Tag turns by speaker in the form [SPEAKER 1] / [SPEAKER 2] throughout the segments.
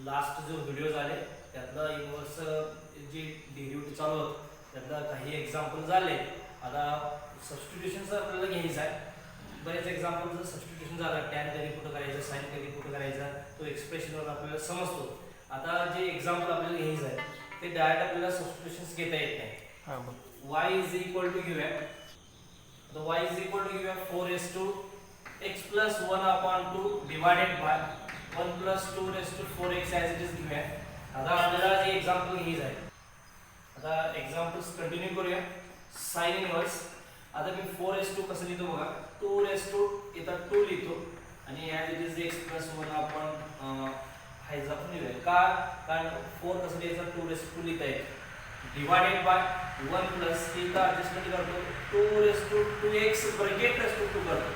[SPEAKER 1] Last जो video झाले त्यातला इनवर्स जे डेरिव्हेटिव्ह चालू होतं त्यातला काही एक्झाम्पल झाले. आता सबस्टिट्यूशनचं आपल्याला घ्यायचं आहे. बरेच एक्झाम्पल जर सबस्टिट्यूशन झालं, टॅन कधी कुठं करायचं, साइन कधी कुठं करायचा, तो एक्सप्रेशनवर आपल्याला समजतो. आता जे एक्झाम्पल आपल्याला घ्यायचं आहे ते डायरेक्ट आपल्याला सबस्टिट्यूशन्स घेता येत नाही. y इज इक्वल टू घेऊया. तर y इज इक्वल टू घेऊया 4 to x plus 1 upon 2 divided by 1 plus 2 raised to 4x as it is घेऊया. आता आपल्याला जे एक्झाम्पल घ्यायचं आहे, आता एक्झाम्पल्स कंटिन्यू करूया. साइन इनवर्स, आता मी 4 कसं लिहितो बघा, 2 इथं 2 लिहितो आणि as it is x plus 1 upon हायचा आपण लिहूया. का? कारण 4 कसं लिहायचं, 2 लिहिता येईल. डिवाइडेड बाय 1 प्लस इथं ॲडजस्टमेंट करतो 2 ब्रॅकेट 2 करतो.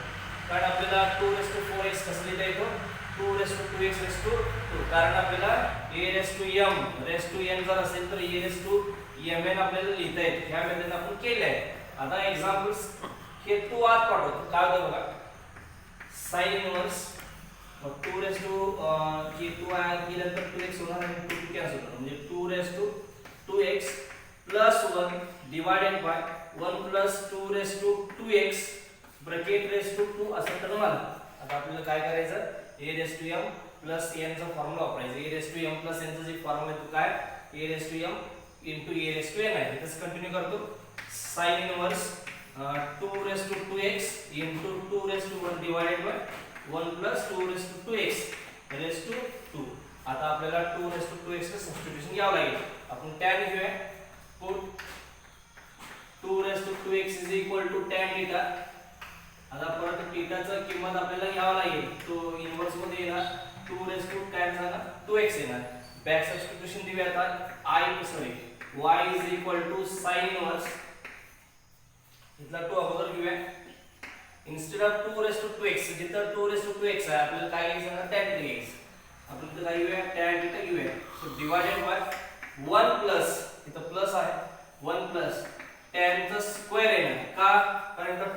[SPEAKER 1] कारण आपल्याला 2 कसं लिहिता येतो, 2 कारण आपल्याला a जर असेल तर a आपल्याला लिहिता येते. ह्या मेथडने आपण केले आहे. आता एक्झाम्पल्स हे 2 आत पाठवतो. काय होतं बघा, साइन इनवर्स 2 हे 2 आत गेल्यानंतर 2x होणार आणि 2 कॅन्सल होणार. म्हणजे 2x plus 1 divided by 1 plus 2x bracket 2 असं तर मला. आता आपल्याला काय करायचं, a प्लस n चा फॉर्म्युला वापरायचा. a प्लस n चा जे फॉर्म्युला आहे तो काय, a into a आहे. तसं कंटिन्यू करतो. sin inverse 2x into 2 divided by 1 plus 2x 2. आता आपल्याला 2x चं सबस्टिट्यूशन घ्यावं लागेल. आपण tan घेऊया. put 2x is equal to tan theta. आता परत थीटाचं किंमत आपल्याला घ्यावं लागेल. तो इनवर्स मध्ये येणार 2x येणार. बॅक सबस्टिट्यूशन देऊया. आता y is equal to sin inverse इथला 2 अगोदर घेऊया. इन्स्टेड ऑफ 2x जिथं 2x आहे आपल्याला काय घ्यायचं ना, tan theta घ्यायचं. आपण इथं काय घेऊया, tan theta घेऊया. सो डिवाइडेड बाय 1 प्लस इथं प्लस आहे 1 प्लस tan चा स्क्वेअर येणार. का? कारण इथं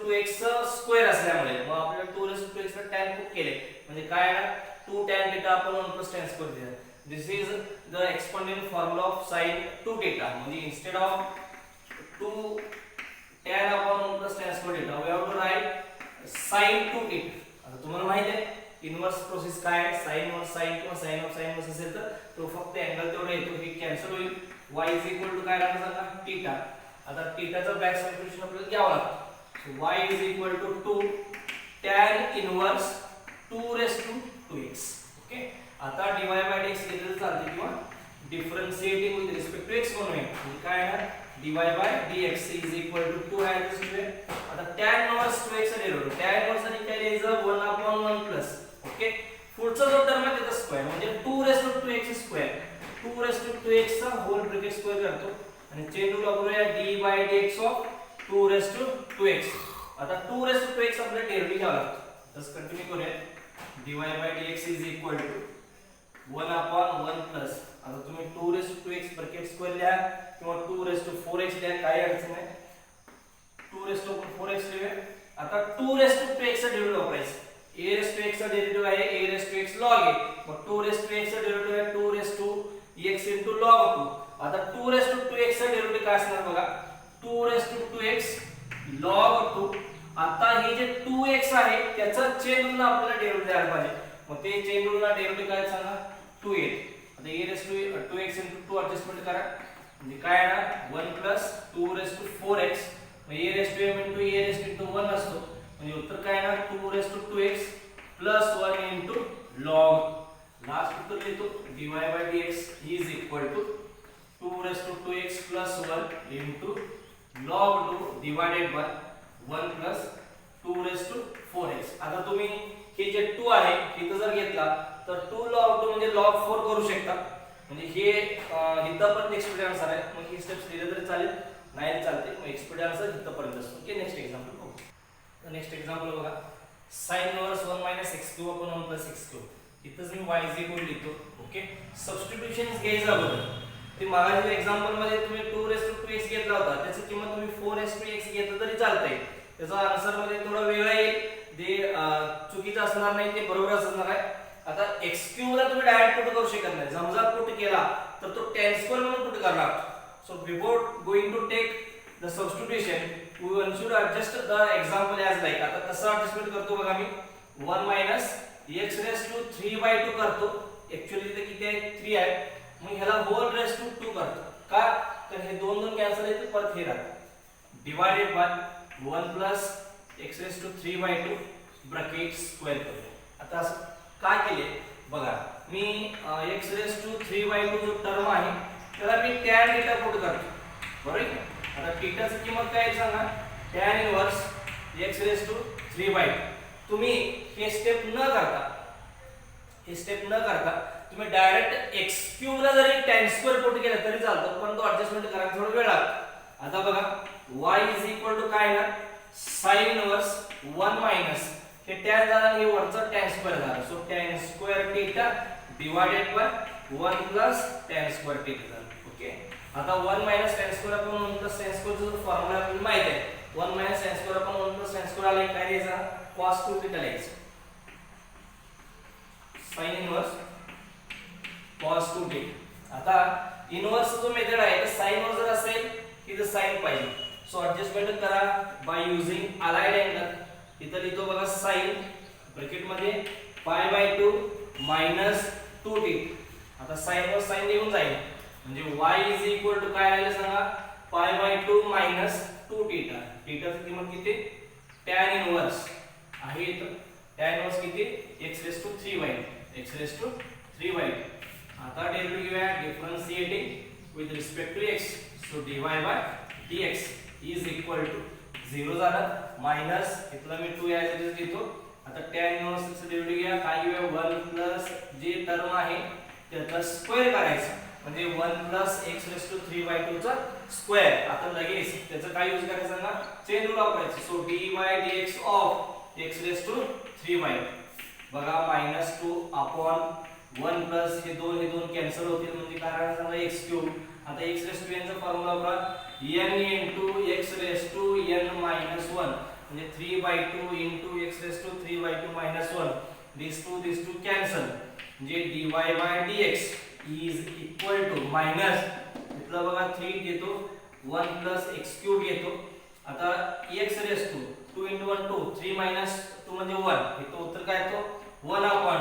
[SPEAKER 1] 2x चा स्क्वेअर असल्यामुळे मग आपल्याला 2x ला tan पुट केले म्हणजे काय आहे, 2 tan theta आपण 1 plus tan स्क्वेअर दिला. This is the exponential formula of sin 2 theta. म्हणजे instead of 2 tan upon 1 plus tan square theta we have to write sin 2 theta. आता तुम्हाला माहिती आहे इनवर्स प्रोसेस काय आहे, sin वर sin किंवा sin ऑफ sin वर असेल तर तो फक्त अँगल तेवढा येतो, हे कॅन्सल होईल. y इज इक्वल टू काय राहणार सांगा, थीटा. आता थीटाचा बॅक सबस्टिट्यूशन आपल्याला घ्यावं लागतं. So y is equal to 2 tan inverse 2x. Okay. आता dy by dx घेतलं चालते किंवा differentiating with respect to x म्हणूया. म्हणजे काय आहे, dy by dx is equal to 2 आहे दिसतोय. आता tan इनवर्स 2x चा डेरिव्हेटिव्ह, tan इनवर्स साठी काय लिहायचं, 1 upon 1 प्लस. ओके. पुढचा जो टर्म आहे त्याचा स्क्वेअर म्हणजे 2x स्क्वेअर 2x चा होल ब्रॅकेट स्क्वेअर करतो आणि चेन रूल वापरूया dy by dx of 2x. आता 2x आपल्याला डेरिव्हेटिव्ह घ्यावा लागतो. तस कंटिन्यू करूया. dy by dx is equal to 1 upon 1 plus. आता तुम्ही 2x ब्रॅकेट स्क्वेअर लिहा किंवा 2x लिहा, काही अडचण नाही. 2x लिहूया. आता 2x चा डेरिव्हेटिव्ह वापरायचं. a चा डेरिव्हेटिव्ह आहे a log a. मग 2x चा डेरिव्हेटिव्ह आहे 2x into log 2. आता 2x चा डेरिव्हेटिव्ह काय असणार बघा, 2x log 2. आता हे जे 2x आहे त्याचा चेन रूलला आपल्याला डेरिव्हेटिव्ह द्यायला पाहिजे. मग ते चेन रूलला डेरिव्हेटिव्ह काय सांगा, 2 येईल. आता a2x into 2 ॲडजस्टमेंट करा म्हणजे काय येणार, 1 plus 2 मग a into 1 असतो म्हणजे उत्तर काय येणार, 2x plus 1 into log. Last उत्तर लिहितो dy by dx is equal to 2x plus 1 into log 2 divided by 1 plus 2 आता तुम्ही हे जे 2 आहे इथं जर घेतला तर 2 log 2 म्हणजे log 4 करू शकता. म्हणजे हे इथं पण एक्सपेरियन्स आन्सर आहे. मग ही स्टेप्स लिहिले तरी चालेल, नाही चालते. मग एक्सपेरियन्स आन्सर इथं पर्यंत असतो. ओके. नेक्स्ट एक्झाम्पल बघू. तर नेक्स्ट एक्झाम्पल बघा, sin inverse 1 - x³ upon 1 plus x³. इथंच मी y इज इक्वल लिहितो. ओके. सबस्टिट्यूशन्स घ्यायचं अगोदर. ते मागच्या एक्झाम्पल मध्ये तुम्ही 2x घेतला होता, त्याची किंमत तुम्ही 4x घेतलं तरी चालतंय. त्याचा आन्सर मध्ये थोडा वेगळा येईल, ते चुकीचं असणार नाही, ते बरोबर असणार आहे. आता x क्यूब ला तुम्ही डायरेक्ट पुट करू शकत नाही, समजा पुट केला तर तो tan स्क्वेअर म्हणून पुट करावा लागतो. So before going to take the substitution we one should adjust the example as like. आता कसं ॲडजस्टमेंट करतो बघा मी 1 मायनस x रेस टू 3/2 करतो. ऍक्च्युअली इथे किती आहे 3 आहे, मग ह्याला होल रेस टू 2 करतो. का तर हे दोन दोन कॅन्सल होते, परत हे राहतं divided by 1 plus x raise to 3/2 bracket square करतो. आता असं काय केले बघा, मी x रेस टू 3/2 जो टर्म आहे त्याला मी tan थीटा पुट करतो, बरोबर आहे. आता थीटाची किंमत काय आहे सांगा, tan inverse x raise to 3/2. तुम्ही हे स्टेप न करता तुम्ही डायरेक्ट x क्यूब ला जरी tan स्क्वेअर पुट केलं तरी चालतं, पण तो ऍडजस्टमेंट करायला थोडा वेळ लागतो. आता बघा y काय ना sin इनवर्स 1 मायनस हे tan झालं आणि हे वरचं tan स्क्वेअर झालं. So tan square theta divided by 1 plus tan square theta झालं. ओके. आता 1 मायनस tan स्क्वेअर आपण 1 प्लस tan स्क्वेअर चा फॉर्म्युला आपल्याला माहित आहे. 1 मायनस tan स्क्वेअर आपण 1 प्लस tan स्क्वेअर आला काय द्यायचा, cos 2 थीटा लिहायचं. sin inverse cos 2 theta. आता इनवर्स जो मेथड आहे तर sin वर जर असेल की तर sin पाहिजे. सो ऍडजस्टमेंट करा बाय युजिंग अलाइड अँगल. इथं लिहितो बघा sin ब्रॅकेट मध्ये π/2 मायनस 2 थीटा. आता sin वर sin निघून जाईल म्हणजे y काय आले सांगा, π/2 मायनस 2 थीटा. थीटाची किंमत किती, tan इनवर्स आहे इथं tan इनवर्स किती x रेस टू 3/2. आता डेरिव्हेटिव्ह घेऊया differentiating with respect to x. So dy by dx is equal to 0 झालं मायनस इथला मी 2 ॲज इट इज घेतो. आता tan इनवर्स चे डेरिव्हेटिव्ह घ्या, काय घेऊया 1 प्लस जे टर्म आहे त्याचा स्क्वेअर करायचा म्हणजे 1 प्लस x रेस टू 3/2 चा स्क्वेअर. आता लगेच त्याचं काय यूज करायचं ना, चेन रूल वापरायचं. So dy dx of x raise to 3/2 बघा मायनस 2 अपॉन 1 प्लस हे दोन कॅन्सल होतील म्हणजे काय राहणार सांगा x क्यूब. आता x रेस टू n चा फॉर्म्युला वापरा n into x raise to n minus 1 म्हणजे 3/2 into x raise to 3/2 minus 1. these two cancel म्हणजे dy by dx is equal to minus इथला बघा 3 घेतो 1 plus x क्यूब घेतो. आता x raise to 2 into 1 2 3 minus 2 म्हणजे 1. इथं उत्तर काय येतो 1 upon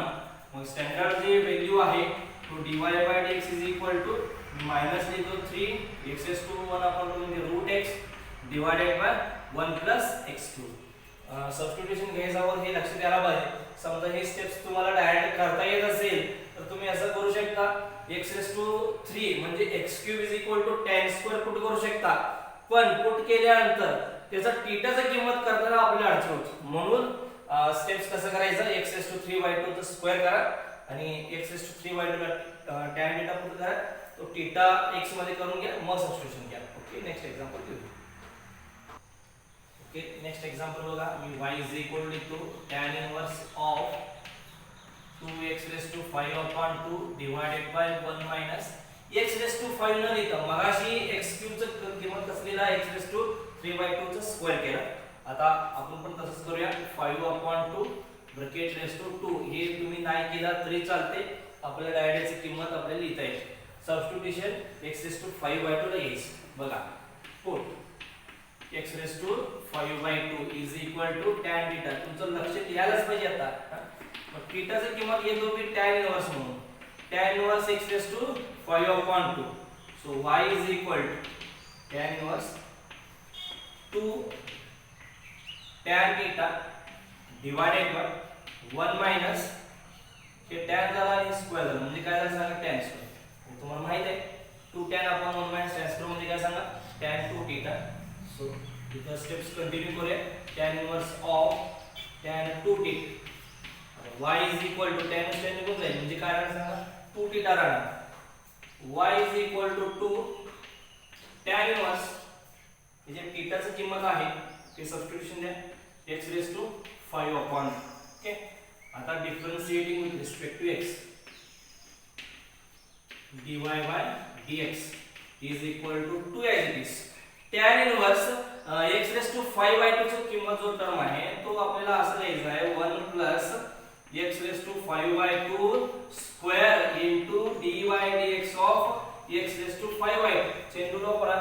[SPEAKER 1] मग स्टँडर्ड जी व्हॅल्यू आहे तो dy by dx is equal to minus लिखो 3 x रेस टू 1 अपॉन 2 म्हणजे root x divided by 1 plus x cube. Substitution घ्यायच्यावर हे लक्षात द्यायला पाहिजे. समजा हे स्टेप्स तुम्हाला डायरेक्ट करता येत असेल तर तुम्ही असं करू शकता x रेस टू 3 म्हणजे x cube is equal to tan square put करू शकता, पण पुट केल्यानंतर त्याचा थीटाची किंमत करताना आपल्याला अडचण होते. म्हणून स्टेप्स कसं करायचं, x रेस टू 3/2 चा स्क्वेअर करा आणि x रेस टू 3/2 ला tan थीटा पुट करा, तो थीटा x मध्ये करून घ्या, मग सबस्टिट्यूशन घ्या. ओके. नेक्स्ट एक्झाम्पल घेऊ. ओके. नेक्स्ट एक्झाम्पल बघा, मी y is equal to tan inverse of 2x raise to 5/2 divided by 1 minus x raise to 5 न लिहिता मगाशी x क्यूब चा किंमत कसलेला x रेस टू 3/2 चा स्क्वेअर केला. आता आपण पण तसंच करूया 5/2 ब्रॅकेट रेस टू 2 हे तुम्ही नाही केला तरी चालते, आपल्या डायरेक्टची किंमत आपल्याला लिहिता येईल. सबस्टिट्यूशन x रेस टू 5/2 ला येईल बघा. Put x raise to 5/2 is equal to tan theta. तुमचं लक्ष द्यायलाच पाहिजे आता. मग थीटाची किंमत घेतो मी tan इनवर्स म्हणून tan inverse x raise to 5/2. So y is equal to tan inverse 2 tan theta divided by 1 minus हे tan झाला आणि स्क्वेअर झाला म्हणजे काय झालं सांगा tan स्क्वेअर. तुम्हाला माहित आहे 2 tan upon 1 minus tan square म्हणजे काय सांगा tan 2 थीटा. सो इथं स्टेप्स कंटिन्यू करूया. tan inverse of tan 2 theta y is equal to tan tan निघून जाईल म्हणजे काय राहणार सांगा 2 थीटा राहणार. y is equal to 2 tan inverse जे थीटाची किंमत आहे ते सबस्टिट्यूशन द्या x रेस टू 5/2. ओके. आता differentiating with respect to x dy by dx is equal to 2 as it is. tan inverse x raise to 5/2 ची किंमत जो टर्म आहे तो आपल्याला असं लिहायचा आहे 1 plus x raised to 5/2 square into dy dx of x raised to 5/2 चेंडू लो परा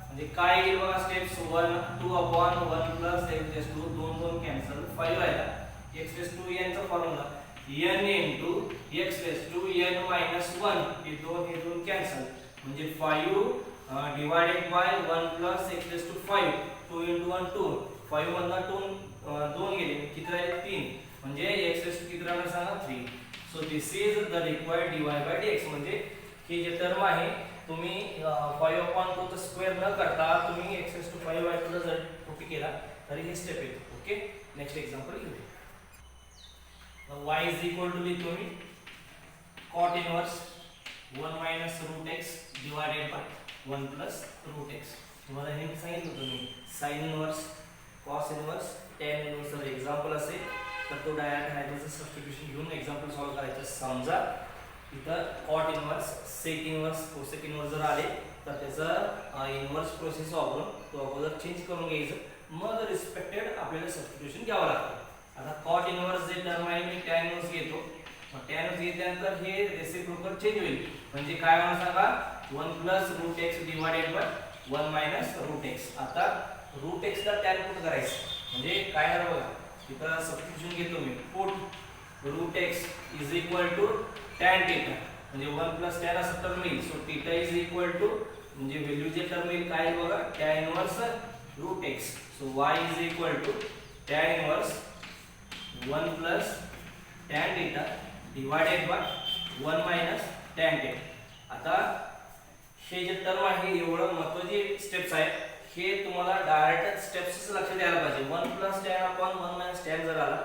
[SPEAKER 1] म्हणजे काय येईल बघा steps 1 2/1 plus x raised to 2 cancel 5 राहिला x raised to n चा formula n into x raised to n minus 1 हे दोन कॅन्सल म्हणजे 5 divided by 1 plus x raised to 5 2 into 1 2 5 मधला 2 गेले किती राहिले 3 म्हणजे x raised to किती राहणार सांगा 3 so this is the required dy by dx म्हणजे ही जे टर्म आहे तुम्ही 5/2 चा स्क्वेअर न करता तुम्ही x raised to 5/2 ला जर कॉपी केला तरी हे स्टेप येते ओके नेक्स्ट एक्झाम्पल घेऊया y is equal to लिहितो मी cot inverse 1 minus root x divided by 1 plus root x तुम्हाला हे सांगितलं होतं मी sin inverse cos inverse tan inverse जर एक्झाम्पल असेल तर तो डायरेक्ट हायड्रोजन सबस्टिट्यूशन घेऊन एक्झाम्पल सॉल्व करायचं समजा इथं cot inverse sec inverse cosec inverse जर आले तर त्याचा इन्व्हर्स प्रोसेस वापरून तो अगोदर चेंज करून घ्यायचं मग रिस्पेक्टेड आपल्याला सबस्टिट्यूशन घ्यावं लागतं आता cot inverse जे टर्म आहे मी tan inverse घेतो मग tan inverse घेतल्यानंतर हे रेसिप्रोकल चेंज होईल म्हणजे काय होणार सांगा 1 plus root x divided by 1 minus root x आता root x ला tan पुट करायचं म्हणजे काय होणार बघा इथं सबस्टिट्यूशन घेतो me put root x is equal to tan theta म्हणजे 1 plus tan असं टर्म येईल so theta is equal to म्हणजे व्हॅल्यू जे टर्म येईल काय बघा tan inverse root x so y is equal to tan inverse 1 plus tan theta divided by 1 minus tan theta आता हे जे टर्म आहे एवढं महत्त्वाची स्टेप्स आहेत हे तुम्हाला डायरेक्ट स्टेप्सच लक्षात यायला पाहिजे 1 plus tan upon 1 minus tan जर आला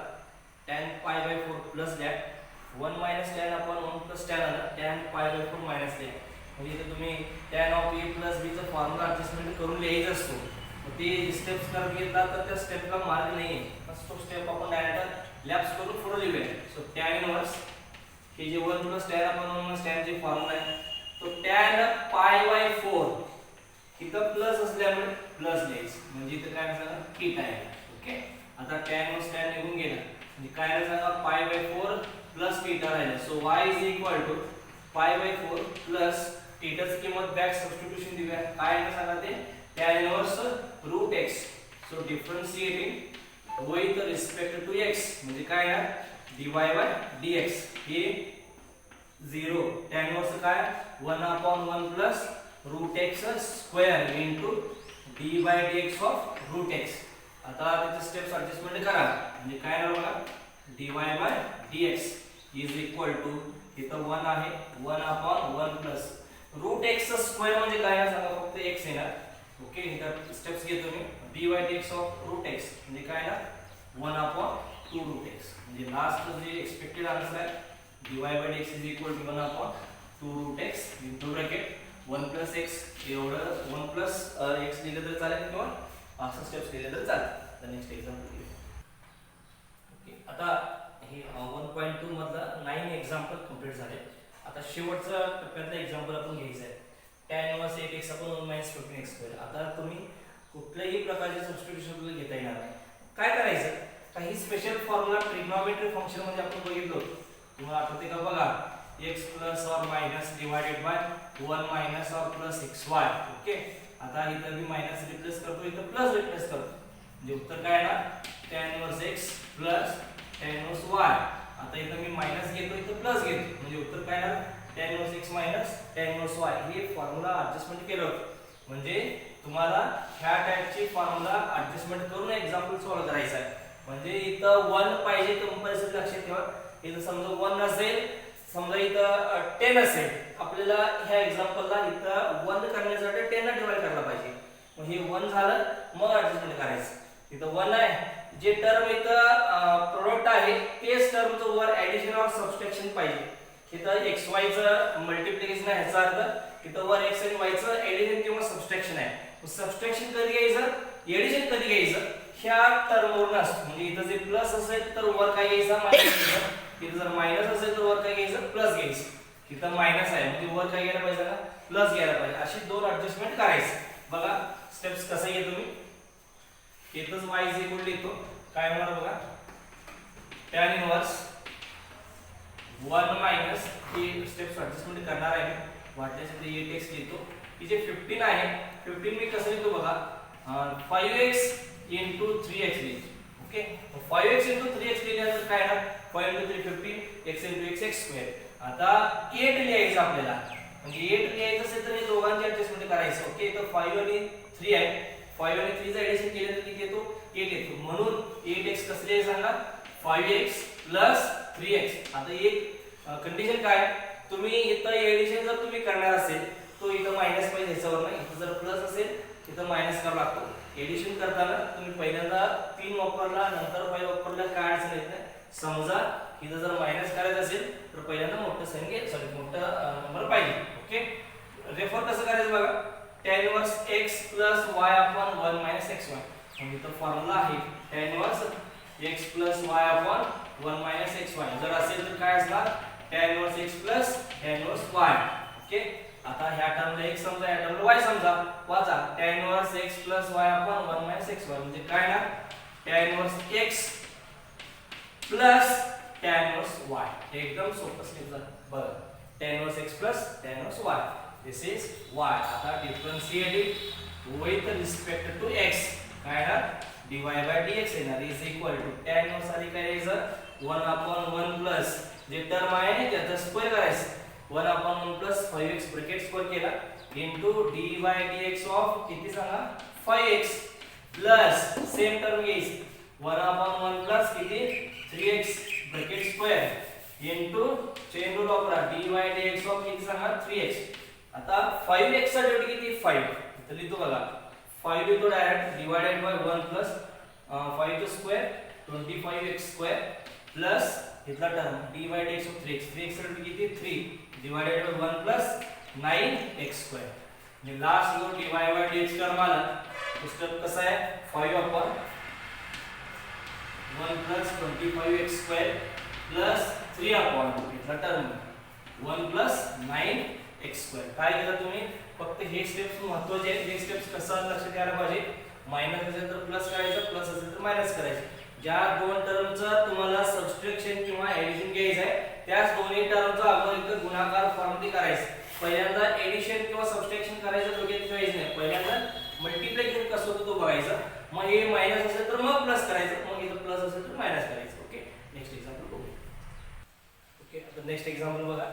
[SPEAKER 1] tan pi by 4 plus that 1 minus tan upon 1 plus tan आला tan pi by 4 minus that म्हणजे इथे तुम्ही tan of a plus b चा फॉर्म्युला ऍडजस्टमेंट करून लिहायचा असतो मग ते स्टेप्स करत गेला तर त्या स्टेपला मार्क नाहीये फर्स्ट स्टेप आपण डायरेक्ट लॅप्स करून पुढे लिहूया सो tan इनवर्स हे जे 1 plus tan upon 1 minus tan चे फॉर्म्युला आहे तो tan pi by 4 इथं प्लस असल्यामुळे प्लस लिहायचं म्हणजे इथं काय सांगा थीटा आहे ओके आता tan इनवर्स tan निघून गेला म्हणजे काय सांगा pi by 4 प्लस थीटा राहिला so y is equal to pi by 4 plus थीटाची किंमत बॅक सबस्टिट्यूशन देऊया काय आहे सांगा ते tan inverse root x so differentiating with respect to x म्हणजे काय आहे dy by dx हे 0 tan इनवर्स काय 1 upon 1 plus root x square into d by dx of root x आता त्याचे स्टेप्स ऍडजस्टमेंट करा म्हणजे काय आहे बघा dy by dx is equal to इथं 1 आहे 1 upon 1 plus root x square म्हणजे काय आहे सांगा फक्त x येणार ओके इथं स्टेप्स घेतो मी dy dx of root x म्हणजे काय ना 1 upon 2 root x म्हणजे लास्ट जे एक्सपेक्टेड आन्सर आहे dy by dx is equal to 1 upon 2 root x into bracket 1 plus x एवढं 1 plus x लिहिलं तर चालेल किंवा असं स्टेप्स लिहिलं तर चालेल तर नेक्स्ट एक्झाम्पल घेऊ ओके आता हे 1.2 मधला 9 एक्झाम्पल कंप्लीट झाले आता शेवटचा टप्प्यातला एक्झाम्पल आपण घ्यायचा आहे tan inverse 8x upon 1 minus 15x square आता तुम्ही कुठल्याही प्रकारचे सबस्टिट्यूशन घेता येणार नाही काय करायचं काही स्पेशल फॉर्म्युला ट्रिग्नोमेट्री फंक्शन मध्ये आपण बघितलो तुम्हाला आठवते का बघा x plus or minus divided by 1 minus or plus xy okay आता इथं मी मायनस रिप्लेस करतो इथं प्लस रिप्लेस करतो म्हणजे उत्तर काय आहे ना tan inverse x plus tan inverse y आता इथं मी मायनस घेतो इथं प्लस घेतो म्हणजे उत्तर काय आहे tan inverse x minus tan inverse y हे फॉर्म्युला ऍडजस्टमेंट केलं म्हणजे तुम्हाला ह्या टाइपची फॉर्म्युला ऍडजस्टमेंट करून एक्झाम्पल सॉल्व करायचं आहे म्हणजे इथं 1 पाहिजे कंपल्सरी लक्षात ठेवा इथं समजा 1 असेल समजा इथं 10 असेल आपल्याला ह्या एक्झाम्पलला इथं 1 करण्यासाठी 10 ला डिवाइड करायला पाहिजे मग हे 1 झालं मग ऍडजस्टमेंट करायचं इथं 1 आहे जे टर्म इथं प्रोडक्ट आहे तेच टर्मचं वर ऍडिशन ऑर सबट्रॅक्शन पाहिजे इथं xy चं मल्टिप्लिकेशन आहे ह्याचा अर्थ इथं वर x आणि y चं ऍडिशन किंवा सबट्रॅक्शन आहे सबट्रॅक्शन कधी घ्यायचं एडिशन कधी घ्यायचं ह्या टर्म वरून असतं म्हणजे इथं जे प्लस असेल तर वर काय घ्यायचं मायनस इथं जर मायनस असेल तर वर काय घ्यायचं प्लस घ्यायचं इथं मायनस आहे म्हणजे वर काय घ्यायला पाहिजे ना प्लस घ्यायला पाहिजे अशी दोन ऍडजस्टमेंट करायचं बघा स्टेप्स कसं घेतो मी इथंच y इज इक्वल लिहितो काय होणार बघा tan इनवर्स 1 मायनस ही स्टेप्स ॲडजस्टमेंट करणार आहे वाटल्यास इथे 8x लिहितो की जे 15 आहे 15 मी कसं लिहितो बघा 5x into 3x लिहितो ओके 5x into 3x लिहिल्यानंतर काय येणार 5 into 3 15 x into x x square आता 8 लिहायचं आपल्याला म्हणजे 8 लिहायचं असेल तर हे दोघांची ॲडजस्टमेंट करायचं ओके तर 5 आणि 3 आहे 5 आणि 3 चं ॲडिशन केलं तर किती येतो 8 येतो म्हणून 8x कसं लिहायचं सांगा 5x plus 3x आता एक कंडिशन काय तुम्ही इथं एडिशन जर तुम्ही करणार असेल तो इथं मायनस पाहिजे ह्याच्यावर नाही इथं जर प्लस असेल इथं मायनस करावा लागतो एडिशन करताना तुम्ही पहिल्यांदा 3 वापरला नंतर 5 वापरला काय अडचण येत नाही समजा इथं जर मायनस करायचं असेल तर पहिल्यांदा मोठं संख्या सॉरी मोठा नंबर पाहिजे ओके रेफर कसं करायचं बघा tan inverse x plus y upon 1 minus xy म्हणजे इथं फॉर्म्युला आहे tan inverse x plus y upon 1 minus xy जर असेल तर काय असणार tan inverse x plus tan inverse y okay आता ह्या टर्मला x समजा या टर्मला y समजा वाचा tan inverse x plus y upon 1 minus xy म्हणजे काय ना tan inverse x plus tan inverse y हे एकदम सोपं स्टेप झालं बरं tan inverse x plus tan inverse y this is y आता differentiate with respect to x काय ना dy by dx येणार is equal to tan inverse आधी काय यायचं 1 upon 1 plus जे टर्म आहे त्याचा स्क्वेअर करायचं 1 upon 1 plus 5x bracket square केला into dy dx of किती सांगा 5x plus सेम टर्म घ्यायची 1 upon 1 plus किती 3x bracket square into chain rule वापरा dy dx of किती सांगा 3x आता 5x चा डेरिव्हेटिव्ह किती 5 इथे लिहितो बघा 5 लिहितो डायरेक्ट डिवाइडेड बाय 1 प्लस 5 चा स्क्वेअर 25x स्क्वेअर प्लस इथला term dy dx of 3x 3x चा डेरिव्हेटिव्ह किती 3 divided by 1 plus 9x square म्हणजे लास्ट जो dy by dx टर्म आला तो स्टेप कसा आहे 5 upon 1 plus 25x square plus 3 upon इथला टर्म 1 plus 9x square काय केलं तुम्ही फक्त हे स्टेप्स महत्त्वाचे आहेत हे स्टेप्स कसं लक्षात घ्यायला पाहिजे मायनस असेल तर प्लस करायचं प्लस असेल तर मायनस करायचं ज्या दोन टर्मचं तुम्हाला सबट्रॅक्शन किंवा एडिशन घ्यायचं आहे त्याच दोन्ही टर्मचा अगोदर गुणाकार फॉर्ममध्ये करायचं पहिल्यांदा एडिशन किंवा सबट्रॅक्शन करायचं दोघेच व्हायचं नाही पहिल्यांदा मल्टिप्लिकेशन कसं होतं तो बघायचा मग हे मायनस असेल तर मग प्लस करायचं मग इथं प्लस असेल तर मायनस करायचं ओके नेक्स्ट एक्झाम्पल बघू ओके आता नेक्स्ट एक्झाम्पल बघा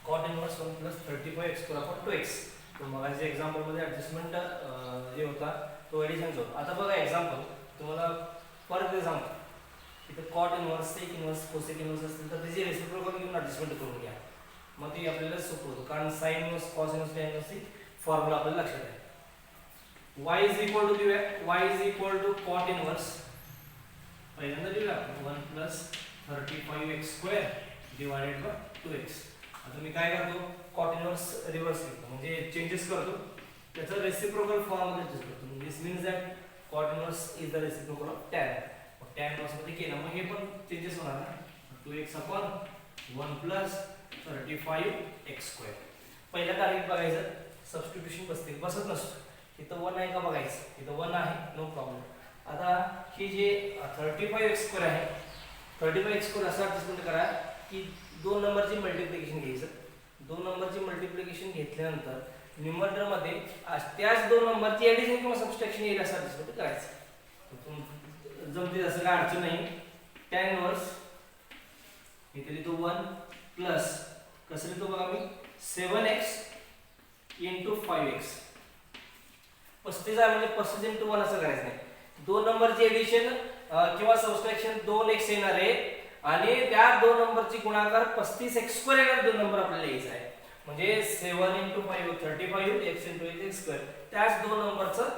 [SPEAKER 1] cot inverse 1 plus 35x square upon 2x तो मगाच्या एक्झाम्पल मध्ये ऍडजस्टमेंट जे होता तो एडिशनचा होता आता बघा एक्झाम्पल तुम्हाला परत सांगतो इथे cot inverse sec inverse cosec inverse असतील तर त्याची रेसिप्रोकल घेऊन ऍडजस्टमेंट करून घ्या मग ते आपल्याला सोपं होतं कारण sin inverse cos inverse tan inverse formula आपल्याला लक्षात आहे y is equal to दिवे y is equal to cot inverse पहिल्यांदा दिला 1 plus 35x square divided by 2x आता मी काय करतो cot inverse रिव्हर्स करतो म्हणजे चेंजेस करतो त्याचा रेसिप्रोकल फॉर्म मध्ये चेंज करतो this means that cot inverse is the reciprocal of tan मग tan inverse मध्ये केलं मग हे पण चेंजेस होणार ना 2x upon 1 plus 35x square पहिला टार्गेट बघायचं सबस्टिट्यूशन बसत नसतो इथं 1 आहे का बघायचं इथं 1 आहे नो प्रॉब्लेम आता ही जे 35x स्क्वेअर आहे 35x स्क्वेअर असं ऍडजस्टमेंट करा की दोन नंबरची मल्टिप्लिकेशन घ्यायचं दोन नंबरची मल्टिप्लिकेशन घेतल्यानंतर न्यूमरेटर मध्ये त्याच दोन नंबरची एडिशन किंवा सबट्रॅक्शन येईल असं ऍडजस्टमेंट करायचं जमते असं काय अडचण नाही tan इनवर्स इथे लिहितो 1 प्लस कसं लिहितो बघा मी 7x into 5x 35 आहे म्हणजे 35 into 1 असं करायचं नाही दोन नंबरची एडिशन किंवा सबट्रॅक्शन 2x येणार आहे आणि त्या दोन नंबरची गुणाकार 35x स्क्वेअर येणार दोन नंबर आपल्याला यायचा आहे म्हणजे 7 into 5 35 x into x square त्याच दोन नंबरचं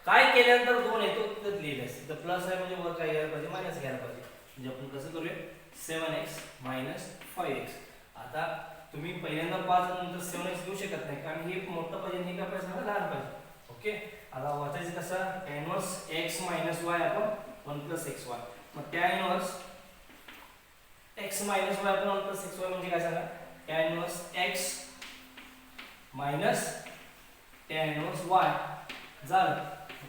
[SPEAKER 1] काय केल्यानंतर 2 येतो ते लिहिलं आहे तर प्लस आहे म्हणजे वर काय घ्यायला पाहिजे मायनस घ्यायला पाहिजे म्हणजे आपण कसं करूया 7x minus 5x आता तुम्ही पहिल्यांदा 5 नंतर 7x घेऊ शकत नाही कारण हे मोठं पाहिजे हे काय पाहिजे लहान पाहिजे ओके आता वाचायचं कसं tan inverse x minus y upon 1 plus xy मग tan inverse x minus y upon 1 plus xy म्हणजे काय सांगा tan inverse x minus tan inverse y झालं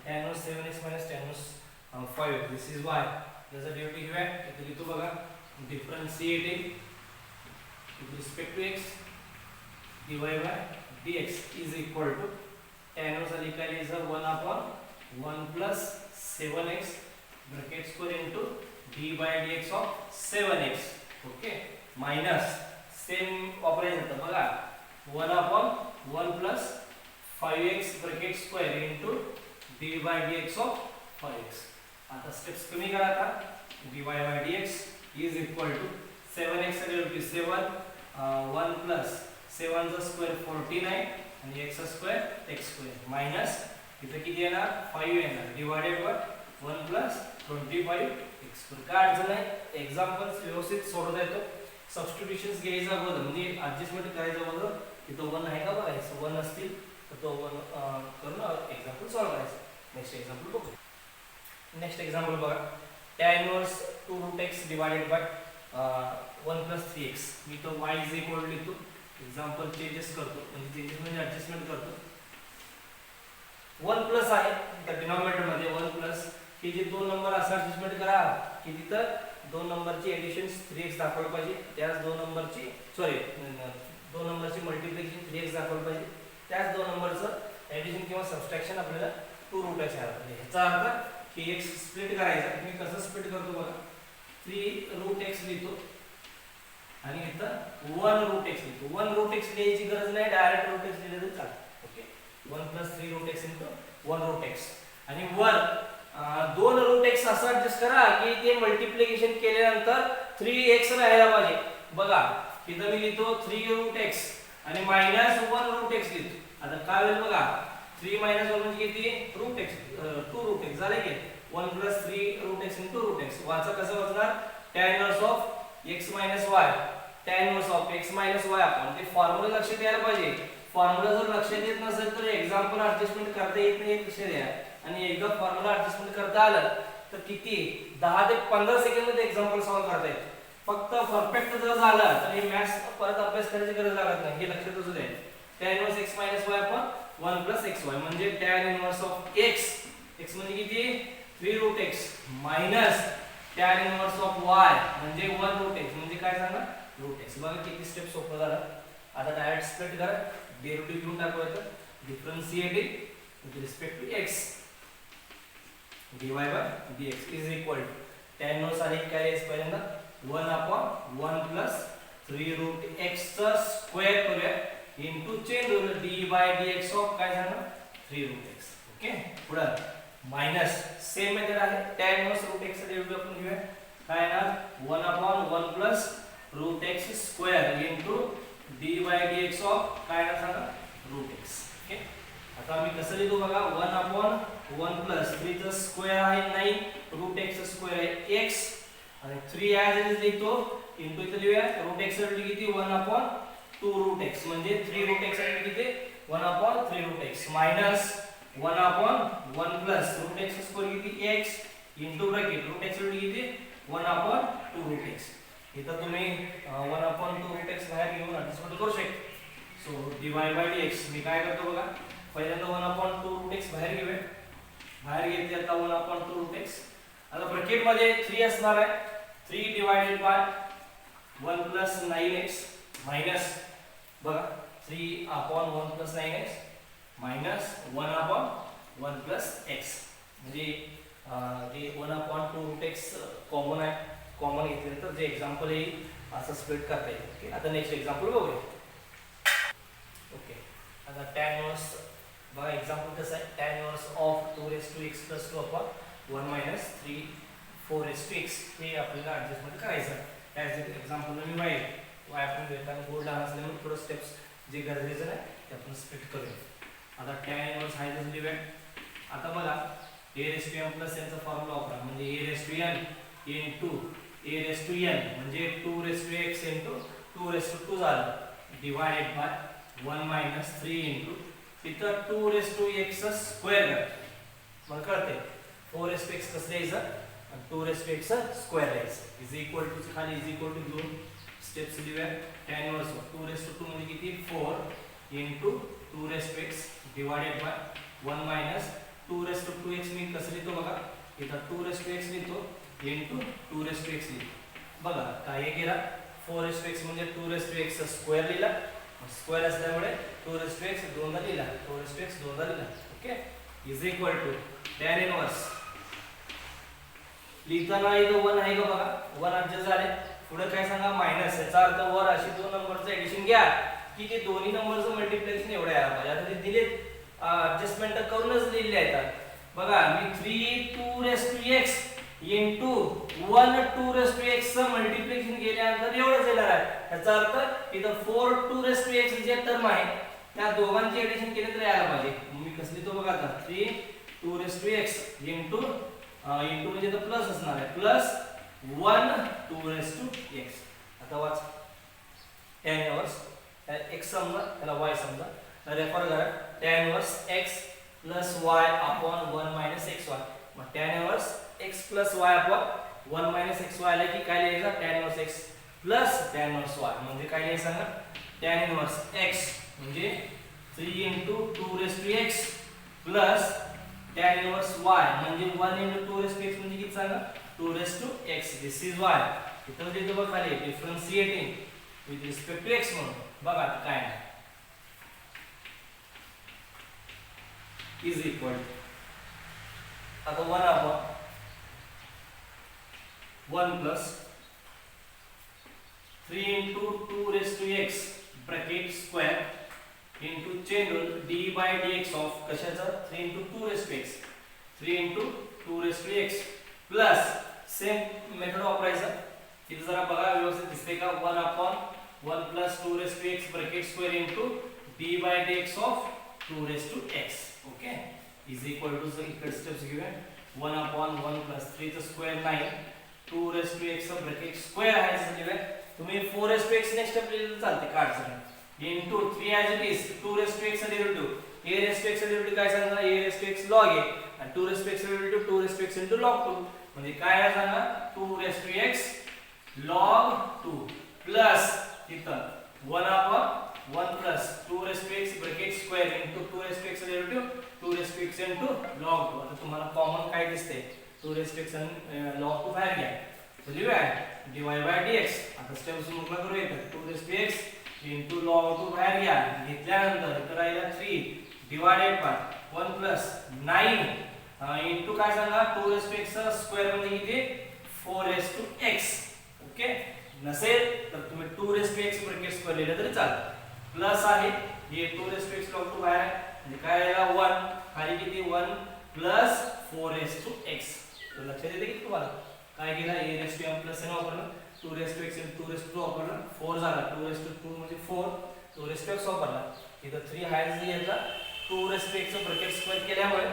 [SPEAKER 1] tan inverse 7x minus tan inverse 5 this is y त्याचा derivative आहे इथे लिहितो बघा differentiating with respect to x dy by dx is equal to tan inverse लिखायला is 1 upon 1 plus 7x bracket square into d by dx of 7x okay minus same operation होतं बघा 1 upon 1 plus 5x bracket square into d by dx of 5x आता steps कमी करा आता dy by dx is equal to 7x साठी 7 1 plus 7 चा square 49 आणि x चा स्क्वेअर x स्क्वेअर मायनस इथे किती येणार 5 येणार divided by 1 plus 25 x square काय अडचण आहे एक्झाम्पल्स व्यवस्थित सोडवता येतो सबस्टिट्यूशन्स घ्यायचा अगोदर म्हणजे ऍडजस्टमेंट करायचं अगोदर इथं 1 आहे का बघायचं 1 असतील तर तो 1 करून एक्झाम्पल सॉल्व करायचं नेक्स्ट एक्झाम्पल बघू नेक्स्ट एक्झाम्पल बघा tan inverse 2 root x divided by 1 plus 3x मी तो y is equal to लिहितो एक्झाम्पल चेंजेस करतो म्हणजे चेंजेस म्हणजे ऍडजस्टमेंट करतो 1 प्लस आहे त्या डिनॉमिनेटर मध्ये 1 प्लस हे जे दोन नंबर असं ऍडजस्टमेंट करा की तिथं दोन नंबरची एडिशन 3x दाखवलं पाहिजे त्याच दोन नंबरची सॉरी दोन नंबरची मल्टिप्लिकेशन 3x दाखवलं पाहिजे त्याच दोन नंबरचं एडिशन किंवा सबट्रॅक्शन आपल्याला 2 रूट x आला पाहिजे ह्याचा अर्थ की x स्प्लिट करायचा मी कसं स्प्लिट करतो बघा 3 रूट x लिहितो आणि इथं 1 रूट x लिहितो 1 रूट x लिहायची गरज नाही डायरेक्ट रूट x लिहिलं तरी चालेल okay 1 plus 3 root x into 1 root x आणि वर 2 root x असं ऍडजस्ट करा की ते मल्टिप्लिकेशन केल्यानंतर 3x राहायला पाहिजे बघा इथं मी लिहितो 3 root x आणि मायनस 1 root x लिहितो आता काय होईल बघा 3 minus 1 म्हणजे किती root x 2 root x झाले की 1 plus 3 root x into root x वाचा कसं वाचणार tan inverse of x minus y tan inverse of x minus y आपण ते फॉर्म्युला लक्षात यायला पाहिजे फॉर्म्युला जर लक्षात येत नसेल तर एक्झाम्पल ऍडजस्टमेंट करता येत नाही लक्षात द्या आणि एकदा फॉर्म्युला ऍडजस्टमेंट करता आलं तर किती 10 ते 15 सेकंड मध्ये एक्झाम्पल सॉल्व करता येईल फक्त परफेक्ट जर झालं तर हे मॅथ्स परत अभ्यास करायची गरज लागत नाही हे लक्षात असू द्या tan inverse x minus y आपण 1 plus xy म्हणजे tan inverse of x म्हणजे किती 3 root x minus tan inverse of y म्हणजे 1 root x म्हणजे काय सांगा root x बघा किती स्टेप सोपं झालं आता डायरेक्ट स्प्लिट करा डेरिव्हेटिव्ह घेऊन टाकूया differentiating with respect to x dy by dx is equal to tan inverse आधी काय आहे पहिल्यांदा 1 upon 1 plus 3 root x चा स्क्वेअर करूया इनटू चेंज होईल dy by dx ऑफ काय झालं 3 root x ओके पुढे मायनस सेम मेथड आहे tan inverse root x चा डेरिव्हेटिव्ह आपण घेऊया काय ना 1 upon 1 plus root x square into dy by dx of काय ना सांगा root x ओके आता मी कसं लिहितो बघा 1 upon 1 plus 3 चा स्क्वेअर आहे 9 root x चा स्क्वेअर आहे x आणि 3 ऍज इट इज लिहितो इनटू इथे लिहूया root x साठी किती 1 upon 2 root x म्हणजे 3 root x साठी किती 1 upon 3 root x minus 1 upon 1 plus root x square किती x into bracket root x साठी किती 1 upon 2 root x इथं तुम्ही 1 upon 2 root x बाहेर घेऊन ऍडजस्टमेंट करू शकता सो dy by dx मी काय करतो बघा पहिल्यांदा 1 upon 2 root x बाहेर घेऊया बाहेर घेतले आता 1 upon 2 root x आता ब्रॅकेट मध्ये 3 असणार आहे 3 divided by 1 plus 9x minus बघा 3 upon 1 plus 9x minus 1 upon 1 plus x म्हणजे जे 1 upon 2 root x कॉमन आहे कॉमन घेतल्यानंतर जे एक्झाम्पल येईल असं स्प्लिट करता येईल ओके आता नेक्स्ट एक्झाम्पल बघूया ओके आता tan inverse बघा एक्झाम्पल कसं आहे tan inverse of 2 raised to x plus 2 upon 1 minus 3 4 raised to x हे आपल्याला ऍडजस्टमेंट करायचं त्याच एक्झाम्पल मी y आपण घेताना बोर्ड लहान असल्यामुळे थोडं स्टेप्स जे गरजेचं आहे ते आपण स्प्लिट करूया आता tan inverse आहे जसं लिहूया आता बघा a raised to m plus n चा फॉर्म्युला वापरा म्हणजे a raised to n into a raised to n म्हणजे 2 raised to x into 2 raised to 2 झालं divided by 1 minus 3 into तिथं 2 raised to x चा स्क्वेअर करा मग कळते 4 raised to x कसं द्यायचं आणि 2 raised to x चा स्क्वेअर द्यायचं इज इक्वल टू खाली इज इक्वल टू घेऊन स्टेप्स लिहूया tan inverse 2 raised to 2 म्हणजे किती 4 into 2 raised to x divided by 1 minus 2 raised to 2x मी कसं लिहितो बघा इथं 2 raised to x लिहितो into 2 raised to x लिहितो बघा काय केला 4x म्हणजे 2x स्क्वेअर लिहिला, स्क्वेअर असल्यामुळे 2x दोनदा लिहिला, 2x दोनदा लिहिला. Okay, is equal to tan inverse. लिहिताना इथं 1 आहे का बघा, 1 ऍडजस्ट झाले. पुढे काय सांगा मायनस, याचा अर्थ वर अशी दोन नंबरचं एडिशन घ्या की ते दोन्ही नंबरचं मल्टिप्लिकेशन एवढं यायला पाहिजे. आता ते दिलेत ऍडजस्टमेंट करूनच लिहिले आहेत बघा. मी 3 2x into 1 2x चं मल्टिप्लिकेशन केल्यानंतर एवढंच येणार आहे. याचा अर्थ इथं 4 2x जे टर्म आहे त्या दोघांचे एडिशन केले तर यायला पाहिजे. मी कसं लिहितो बघा आता, 3 2x into म्हणजे तर प्लस असणार आहे, प्लस 1 2x. आता वाच, tan इनवर्स x समजा, त्याला y समजा, रेफर करा. tan inverse x plus y upon 1 minus xy. मग tan inverse x plus y upon 1 minus xy आले की काय लिहायचं, tan inverse x plus tan inverse y म्हणजे काय लिहायचं सांगा, tan इनवर्स x म्हणजे 3 into 2x plus tan inverse y म्हणजे 1 into 2x म्हणजे किती सांगा, 2x. This is y. इथं देतो बघा खाली differentiating with respect to x म्हणून. बघा काय आहे, इज इक्वल आता 1 upon 1 plus 3 into 2x bracket square into chain rule d by dx of कशाचं 3 into 2x 3 into 2x plus same method वापरायचं. इथे जरा बघा व्यवस्थित दिसते का, 1 upon 1 plus 2x bracket square into d by dx of 2x. Okay, is equal to इकडे steps घेऊया. 1 upon 1 plus 3 चा स्क्वेअर 9 2x ब्रॅकेट स्क्वेअर आहे असं लिहूया. तुम्ही 4x नेक्स्ट स्टेप लिहिलं चालते का अडचण नाही. into 3 as it is 2x चा डेरिव्हेटिव्ह, a चा डेरिव्हेटिव्ह काय सांगा, a log a आणि 2x चा डेरिव्हेटिव्ह 2x into log 2 म्हणजे काय आहे सांगा, 2x log 2 प्लस इथं 1 upon 1 plus 2x bracket square into 2x चा डेरिव्हेटिव्ह 2x into log 2. आता तुम्हाला कॉमन काय दिसते, 2x आणि log 2 बाहेर घ्या, तर लिहूया dy by dx. आता स्टेप्स मोकळा करूया. 2x into log 2 बाहेर घ्या, घेतल्यानंतर इथं राहिला 3 डिवाइडेड बाय 1 प्लस 9 इंटू काय सांगा, 2x चा स्क्वेअर म्हणजे किती, 4x. ओके, नसेल तर तुम्ही 2x ब्रॅकेट स्क्वेअर लिहिलं तरी चालेल. प्लस आहे हे 2x log 2 बाहेर आहे म्हणजे काय राहिला 1, खाली किती 1 प्लस 4x. तर लक्षात येते की तुम्हाला काय केलं, a प्लस n वापरलं, 2x and 2 वापरला, 4 झाला, 2 म्हणजे 4, 2x वापरला. इथं 3 हायच घ्यायचा, 2x ब्रॅकेट स्क्वेअर केल्यामुळे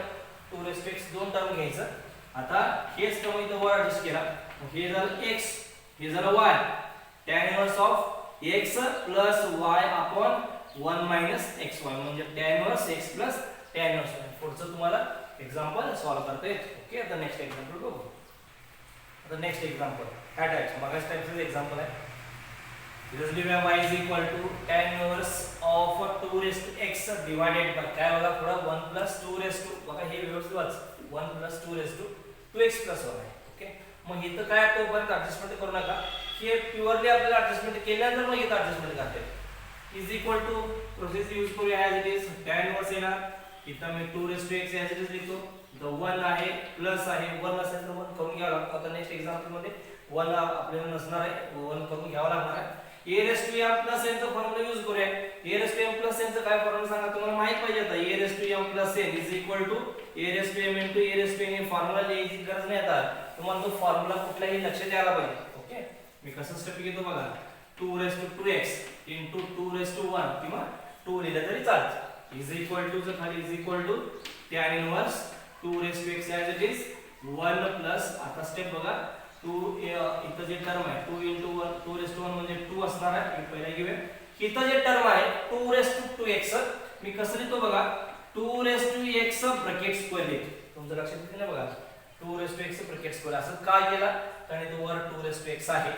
[SPEAKER 1] 2x दोन टर्म घ्यायचं. आता हेच टर्म इथं वर ऍडजस्ट केला, हे झालं x, हे झालं y. tan inverse of x plus y upon 1 minus xy म्हणजे tan inverse x plus tan inverse y. पुढचं तुम्हाला एक्झाम्पल सॉल्व करता येईल. ओके, आता नेक्स्ट एक्झाम्पल बघू. आता नेक्स्ट एक्झाम्पल काय टाइप्स मगाच टाइपचं एक्झाम्पल आहे. इथं लिहूया y is equal to tan inverse of 2x divided by काय बघा पुढं 1 plus 2 बघा हे व्यवस्थित वाच, 1 plus 2x plus 1 आहे. ओके, मग इथं काय तोपर्यंत ऍडजस्टमेंट करू नका, हे प्युअरली आपल्याला ऍडजस्टमेंट केल्यानंतर मग इथं ऍडजस्टमेंट करते. Is equal to process use करूया as it is. tan inverse येणार, इथं मी 2x ऍज इट इज लिहितो, इथं 1 आहे प्लस आहे, 1 असेल तर 1 करून घ्यावं लागतं. आता नेक्स्ट एक्झाम्पल मध्ये 1 आपल्याला नसणार आहे, 1 करून घ्यावं लागणार आहे. a प्लस n चा फॉर्म्युला यूज करूया. a प्लस n चा काय फॉर्म्युला सांगा, तुम्हाला माहित पाहिजे आता. a plus n is equal to a into a हे फॉर्म्युला लिहायची गरज नाही. आता तुम्हाला तो फॉर्म्युला कुठलाही लक्षात यायला पाहिजे. ओके, मी कसं स्टेप घेतो बघा, 2x into 2 किंवा 2 लिहिलं तरी चालतं. इज इक्वल टू चं खाली is equal to tan inverse 2x as it is 1 plus, आता स्टेप बघा 2 इथं जे टर्म आहे 2 into 1 2 म्हणजे 2 असणार आहे. मी पहिला घेऊया, इथं जे टर्म आहे 2x मी कसं लिहितो बघा, 2x ब्रॅकेट स्क्वेअर लिहितो. तुमचं लक्षात येते ना बघा, 2x ब्रॅकेट स्क्वेअर असं का केला, कारण इथं वर 2x आहे.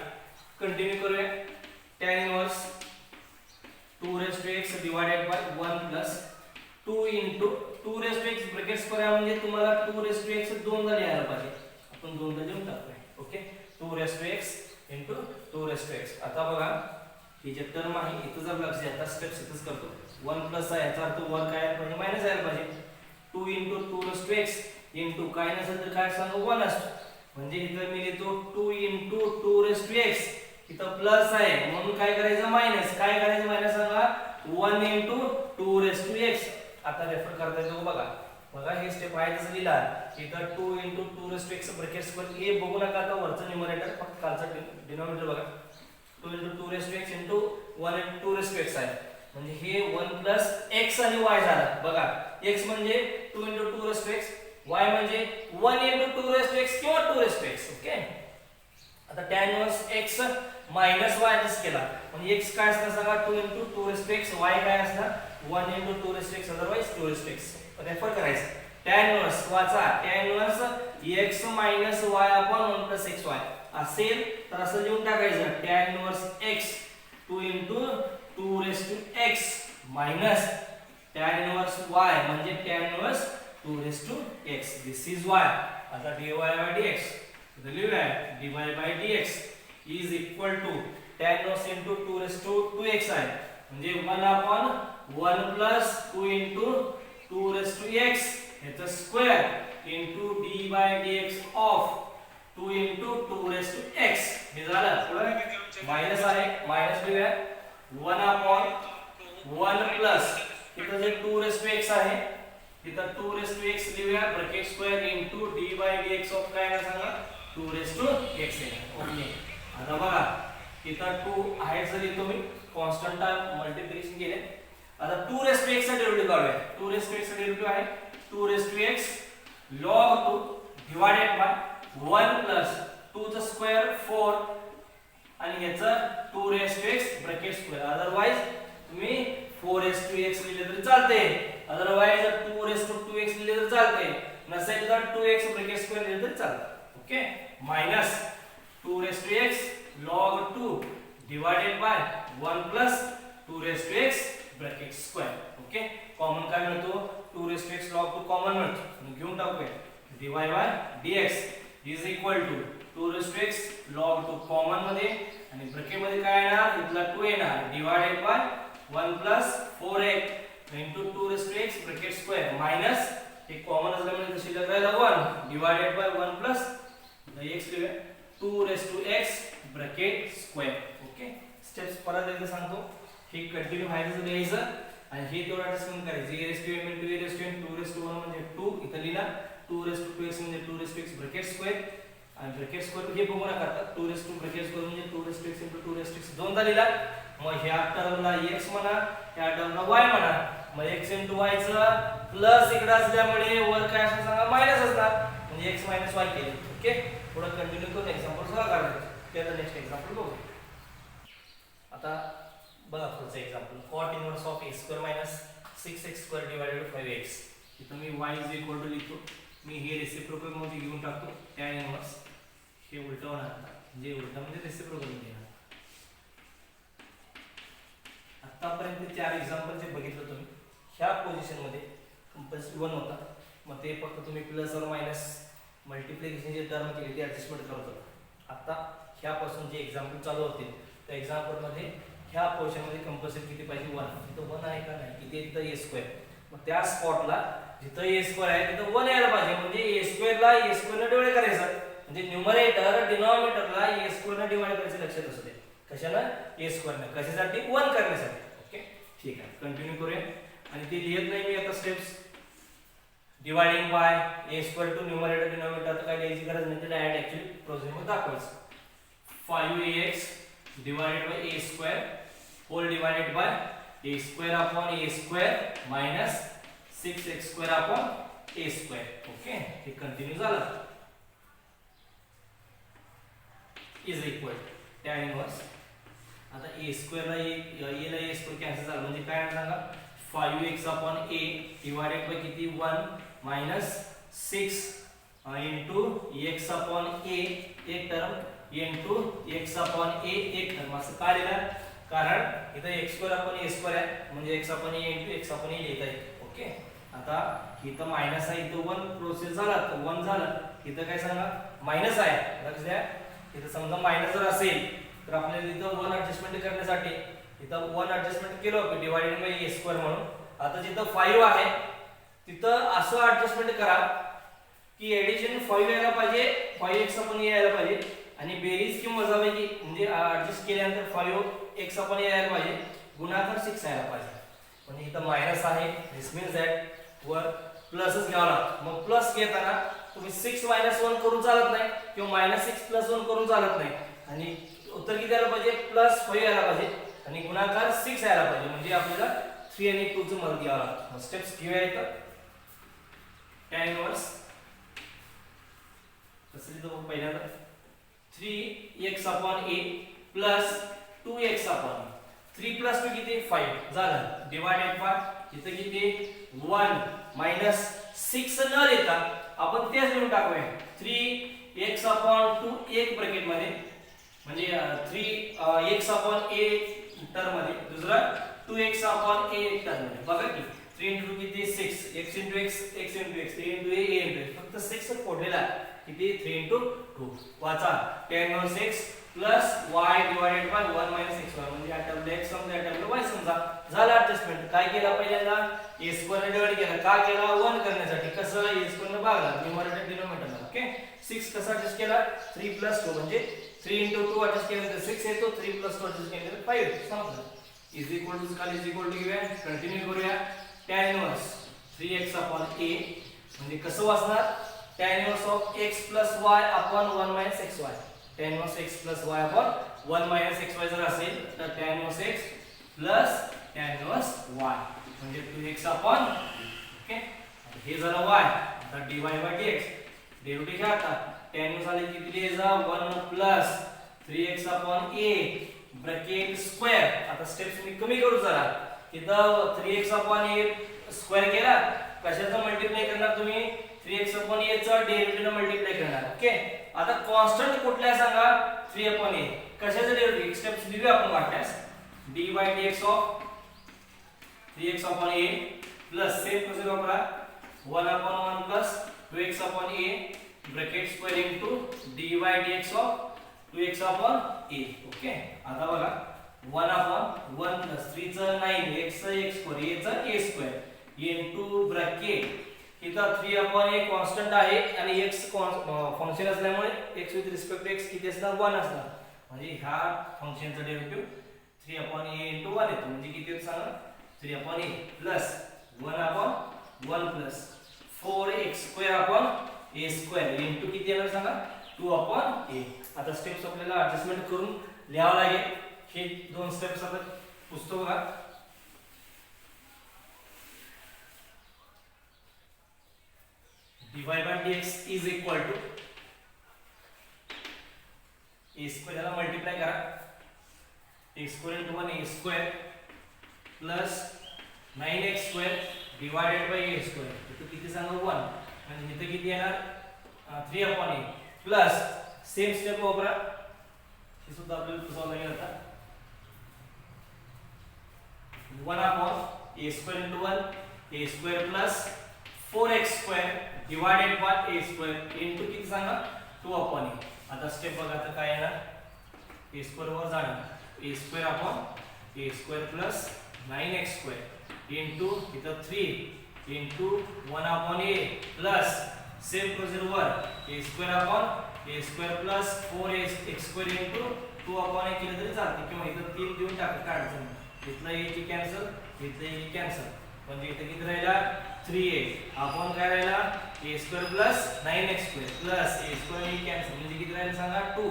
[SPEAKER 1] कंटिन्यू करूया. tan inverse 2x divided by 1 plus 2 into 2x bracket square म्हणजे तुम्हाला 2x दोनदा लिहायला पाहिजे, आपण दोनदा लिहून टाकूया. Okay, 2x into 2 raised to x. आता बघा ही जे टर्म आहे इथं जर लक्ष द्या, आता स्टेप्स इथंच करतो. 1 प्लस आहे याचा अर्थ 1 काय आला पाहिजे मायनस यायला पाहिजे. 2 into 2 raised to x into काय नसेल तर काय सांगू 1 असतो. म्हणजे इथं मी लिहितो 2 इंटू 2 रेस्ट टू एक्स, इथं प्लस आहे म्हणून काय करायचं मायनस. काय करायचं मायनस सांगा 1 इंटू 2 रेस्ट टू एक्स. आता रेफर करता येतो बघा. बघा हे स्टेप आहे तसं लिहिला इथं 2 into 2 raised to x bracket square. हे बघू नका आता वरचं न्यूमरेटर फक्त खालचं डिनॉमिनेटर बघा. 2 into 2 raised to x into 1 into 2 raised to x आहे. म्हणजे हे 1 प्लस एक्स आणि वाय झालं. बघा एक्स म्हणजे 2 into 2 raised to x, y म्हणजे 1 इंटू 2 रेस्ट टू एक्स किंवा 2 रेस्ट टू एक्स. ओके. आता tan inverse x minus y adjust केला म्हणजे x काय असणार सांगा 2 into 2 raised to x, y काय असणार 1 into 2 raised to x otherwise 2 raised to x. Refer करायचं tan इनव्हर्स वाचा tan inverse x minus y upon 1 plus xy असेल तर असं लिहून टाकायचं tan inverse x 2 into 2 raised to x minus tan inverse y म्हणजे tan inverse 2 raised to x. This is y. आता dy by dx लिहूया dy by dx is equal to tan inverse into 2 raised to 2x आहे म्हणजे 1 upon 1 plus 2 into 2 raised to x याचा square into d by dx of 2 into 2 raised to x. हे झालं. पुढे minus आहे minus लिहूया 1 upon 1 plus इथं जे 2 raised to x आहे इथं 2 raised to x लिहूया bracket square into d by dx of काय ना सांगा 2 raised to x आहे. ओके. आता बघा इथं 2 आहे जर इथं मी कॉन्स्टंट मल्टिप्लिकेशन केले. आता 2 रेस्ट टू x चा डेरिव्हेटिव्ह काढूया. 2 रेस्ट टू x चा डेरिव्हेटिव्ह आहे 2 raised to x log 2 divided by 1 plus 2 चा स्क्वेअर 4 आणि याचा 2 raised to x bracket square. Otherwise तुम्ही 4 रेस्ट टू x लिहिले तरी चालते, अदरवाइज 2 रेस्ट टू 2x लिहिले तरी चालते, नसेल तर 2x ब्रॅकेट स्क्वेअर लिहिले तरी चालते. Okay. Minus 2 raised to x log 2 divided by 1 plus 2 raised to x bracket square. Okay. Common काय मिळतो 2 raised to x log 2 common मिळतो घेऊन टाकूया dy by dx is equal to 2 raised to x log 2 common मध्ये आणि bracket मध्ये काय येणार इथला 2 येणार divided by 1 plus 4x into 2 raised to x bracket square minus हे कॉमन असल्यामुळे तशी राहिला 1 डिवाइडेड बाय 1 plus x लिहूया 2 raised to x bracket square. Okay. Steps परत एकदा सांगतो. हे कंटिन्यू व्हायचं लिहायचं आणि हे तेवढं अंडरस्टँड करायचं. a raised to m into a raised to n 2 raised to 1 म्हणजे 2 इथं लिहिला 2 raised to 2x म्हणजे 2 raised to x bracket square आणि ब्रॅकेट स्क्वेअर हे बघू नका. 2 raised to ब्रॅकेट स्क्वेअर म्हणजे 2 raised to x into 2 raised to x दोनदा लिहिला. मग ह्या टर्मला x म्हणा ह्या टर्मला y म्हणा. मग x into y चं प्लस इकडे असल्यामुळे वर काय असणार सांगा मायनस असणार म्हणजे x minus y केले. ओके. पुढे कंटिन्यू करून एक्झाम्पल सॉल्व करायचं. त्याचा नेक्स्ट एक्झाम्पल बघू. आता बघा पुढचं example cot inverse of x square minus 6x square divided 5x. इथं मी y इज इक्वल टू लिहितो. मी हे रेसिप्रोकल मध्ये घेऊन टाकतो tan इनव्हर्स हे उलट होणार म्हणजे उलट म्हणजे रेसिप्रोकल मध्ये येणार. आतापर्यंत 4 एक्झाम्पल जे बघितलं तुम्ही ह्या पोझिशन मध्ये कंपल्सरी 1 होता. मग ते फक्त तुम्ही प्लस और मायनस मल्टिप्लिकेशन जे टर्म केली ती ऍडजस्टमेंट करत होता. आता ह्यापासून जे एक्झाम्पल चालू होतील त्या एक्झाम्पल मध्ये ह्या पोर्शन मध्ये कंपल्सरी किती पाहिजे 1. इथं 1 आहे का नाही किती इथं a स्क्वेअर. मग त्या स्पॉटला जिथं a स्क्वेअर आहे तिथं 1 यायला पाहिजे म्हणजे a स्क्वेअर ला a स्क्वेअर ने डिवाइड करायचं म्हणजे न्यूमरेटर डिनॉमिनेटरला a स्क्वेअर ने डिवाइड करायचं लक्षात असू दे. कशाला a स्क्वेअर ने कशासाठी 1 करण्यासाठी. ओके. ठीक आहे कंटिन्यू करूया आणि ते लिहित नाही मी आता steps dividing by a square two numerator denominator तर काय लिहायची गरज नाही. ते डायरेक्ट ऍक्च्युअली प्रोसेस मध्ये दाखवायचं. 5ax divided by a square whole divided by a square upon a square minus 6x square upon a square. Okay. हे continue झालं is equal tan inverse. आता a square ला a ला a square cancel झालं म्हणजे काय सांगा 5x upon a divided by किती 1 minus 6 into x upon a एक term into x upon a एक टर्म असं का लिहिलं कारण इथं x square upon a square आहे म्हणजे x upon a into x upon a लिहिता येईल. ओके. आता इथं मायनस आहे इथं 1 प्रोसेस झाला तर 1 झालं इथं काय सांगा मायनस आहे लक्ष द्या इथं समजा मायनस जर असेल तर आपल्याला इथं 1 ऍडजस्टमेंट करण्यासाठी इथं 1 ऍडजस्टमेंट केलं होतं डिवाइडेड बाय a स्क्वेअर म्हणून. आता जिथं 5 आहे तिथं असं ऍडजस्टमेंट करा की एडिशन 5 यायला पाहिजे, 5x आपण यायला पाहिजे आणि बेरीज किंवा वजाबाकी म्हणजे ऍडजस्ट केल्यानंतर 5x आपण यायला पाहिजे, गुणाकार 6 यायला पाहिजे. पण इथं मायनस आहे, दिस मीन्स दॅट वर प्लसच घ्यावा लागतो. मग प्लस घेताना तुम्ही 6 मायनस 1 करून चालत नाही किंवा मायनस 6 प्लस 1 करून चालत नाही आणि उत्तर किती यायला पाहिजे, प्लस 5 यायला पाहिजे आणि गुणाकार 6 यायला पाहिजे. म्हणजे आपल्याला 3 आणि 2 चं मान घ्यावं लागतं. स्टेप्स घेऊया इथं. tan इनवर्स कसं लिहितो पहिल्यांदा 3x upon a plus 2x upon a. 3 plus 2 किती 5 झालं डिवाइडेड बाय इथं किती 1 minus 6 न लिहिता आपण तेच लिहून टाकूया 3x upon 2 एक ब्रॅकेट मध्ये म्हणजे 3x upon a टर्म मध्ये दुसरा 2x upon a टर्म मध्ये. बघा की 3 into 2 किती 6 x into x x into x 3 into a into x फक्त 6 फोडलेला किती 3 into 2. वाचा tan inverse x plus y divided by 1 minus xy म्हणजे आठवलं x समजा आठवलं y समजा. झालं ऍडजस्टमेंट. काय केलं पहिल्यांदा a स्क्वेअर ने डिवाइड केला. का केला 1 करण्यासाठी. कसं a स्क्वेअर ने भागला न्यूमरेटर डिनोमिनेटरला. ओके 6 कसा ऍडजस्ट केला 3 plus 2 म्हणजे 3 into 2 ऍडजस्ट केल्यानंतर 6 येतो 3 plus 2 ऍडजस्ट केल्यानंतर 5 येतो. समजलं. इज इक्वल टू काल इज इक्वल टू घेऊया कंटिन्यू करूया. tan inverse 3x upon a म्हणजे कसं वाचणार tan inverse of x plus y upon 1 minus xy. tan inverse x plus y upon 1 minus xy जर असेल तर tan inverse x plus tan inverse y म्हणजे 2x upon okay हे झालं y. आता dy by dx डेरिव्हेटिव्ह घ्या. आता tan inverse आले किती लिहायचा 1 plus 3x upon a bracket square. आता स्टेप्स मी कमी करू जरा. इथं 3x upon a स्क्वेअर केला कशाचा मल्टिप्लाय करणार तुम्ही 3x upon a चा डेरिव्हेटिव्ह मल्टिप्लाय करणार. ओके आता कॉन्स्टंट कुठला आहे सांगा 3 upon a कशाचा डेरिव्हेटिव्ह स्टेप्स लिहूया आपण वाटल्यास dy dx of 3x upon a plus same process वापरा 1 upon 1 plus 2x upon a bracket square into dy dx of 2x upon a. Okay आता बघा 1 upon 1 plus 3 चं 9 x चं x square a चं a square into bracket इथं 3 upon a constant आहे आणि x function असल्यामुळे x with respect to x किती असणार 1 असणार. म्हणजे ह्या फंक्शनचं डेरिव्हेटिव्ह 3 upon a into 1 येतो. म्हणजे किती येतं सांगा 3 upon a plus 1 upon 1 plus 4x square upon a square into किती येणार सांगा 2 upon a. आता स्टेप्स आपल्याला ऍडजस्टमेंट करून लिहावं लागेल. हे दोन स्टेप्स आता पुस्तक बघा. dy by dx is equal to a square याला मल्टिप्लाय करा a square into 1 a square plus 9x square divided by a square. इथे किती सांगा 1 आणि इथे किती येणार 3 upon a plus same step वापरा. हे सुद्धा आपल्याला पुसावं लागेल. आता 1 upon a square into 1 a square plus 4x square divided by a square into किती सांगा 2 upon a. आता स्टेप बघा आता काय येणार a square वर जाणार a square upon a square plus 9x square into इथं 3 into 1 upon a plus same process वर a square upon a square plus 4x square into 2 upon a केलं तरी चालते किंवा इथं 3 देऊन टाका काय अडचण नाही. इथलं a ची कॅन्सल इथलं a कॅन्सल म्हणजे इथं किती राहिला 3a अपॉन काय राहिला a square plus 9x square plus a square he cancel म्हणजे किती राहिला सांगा 2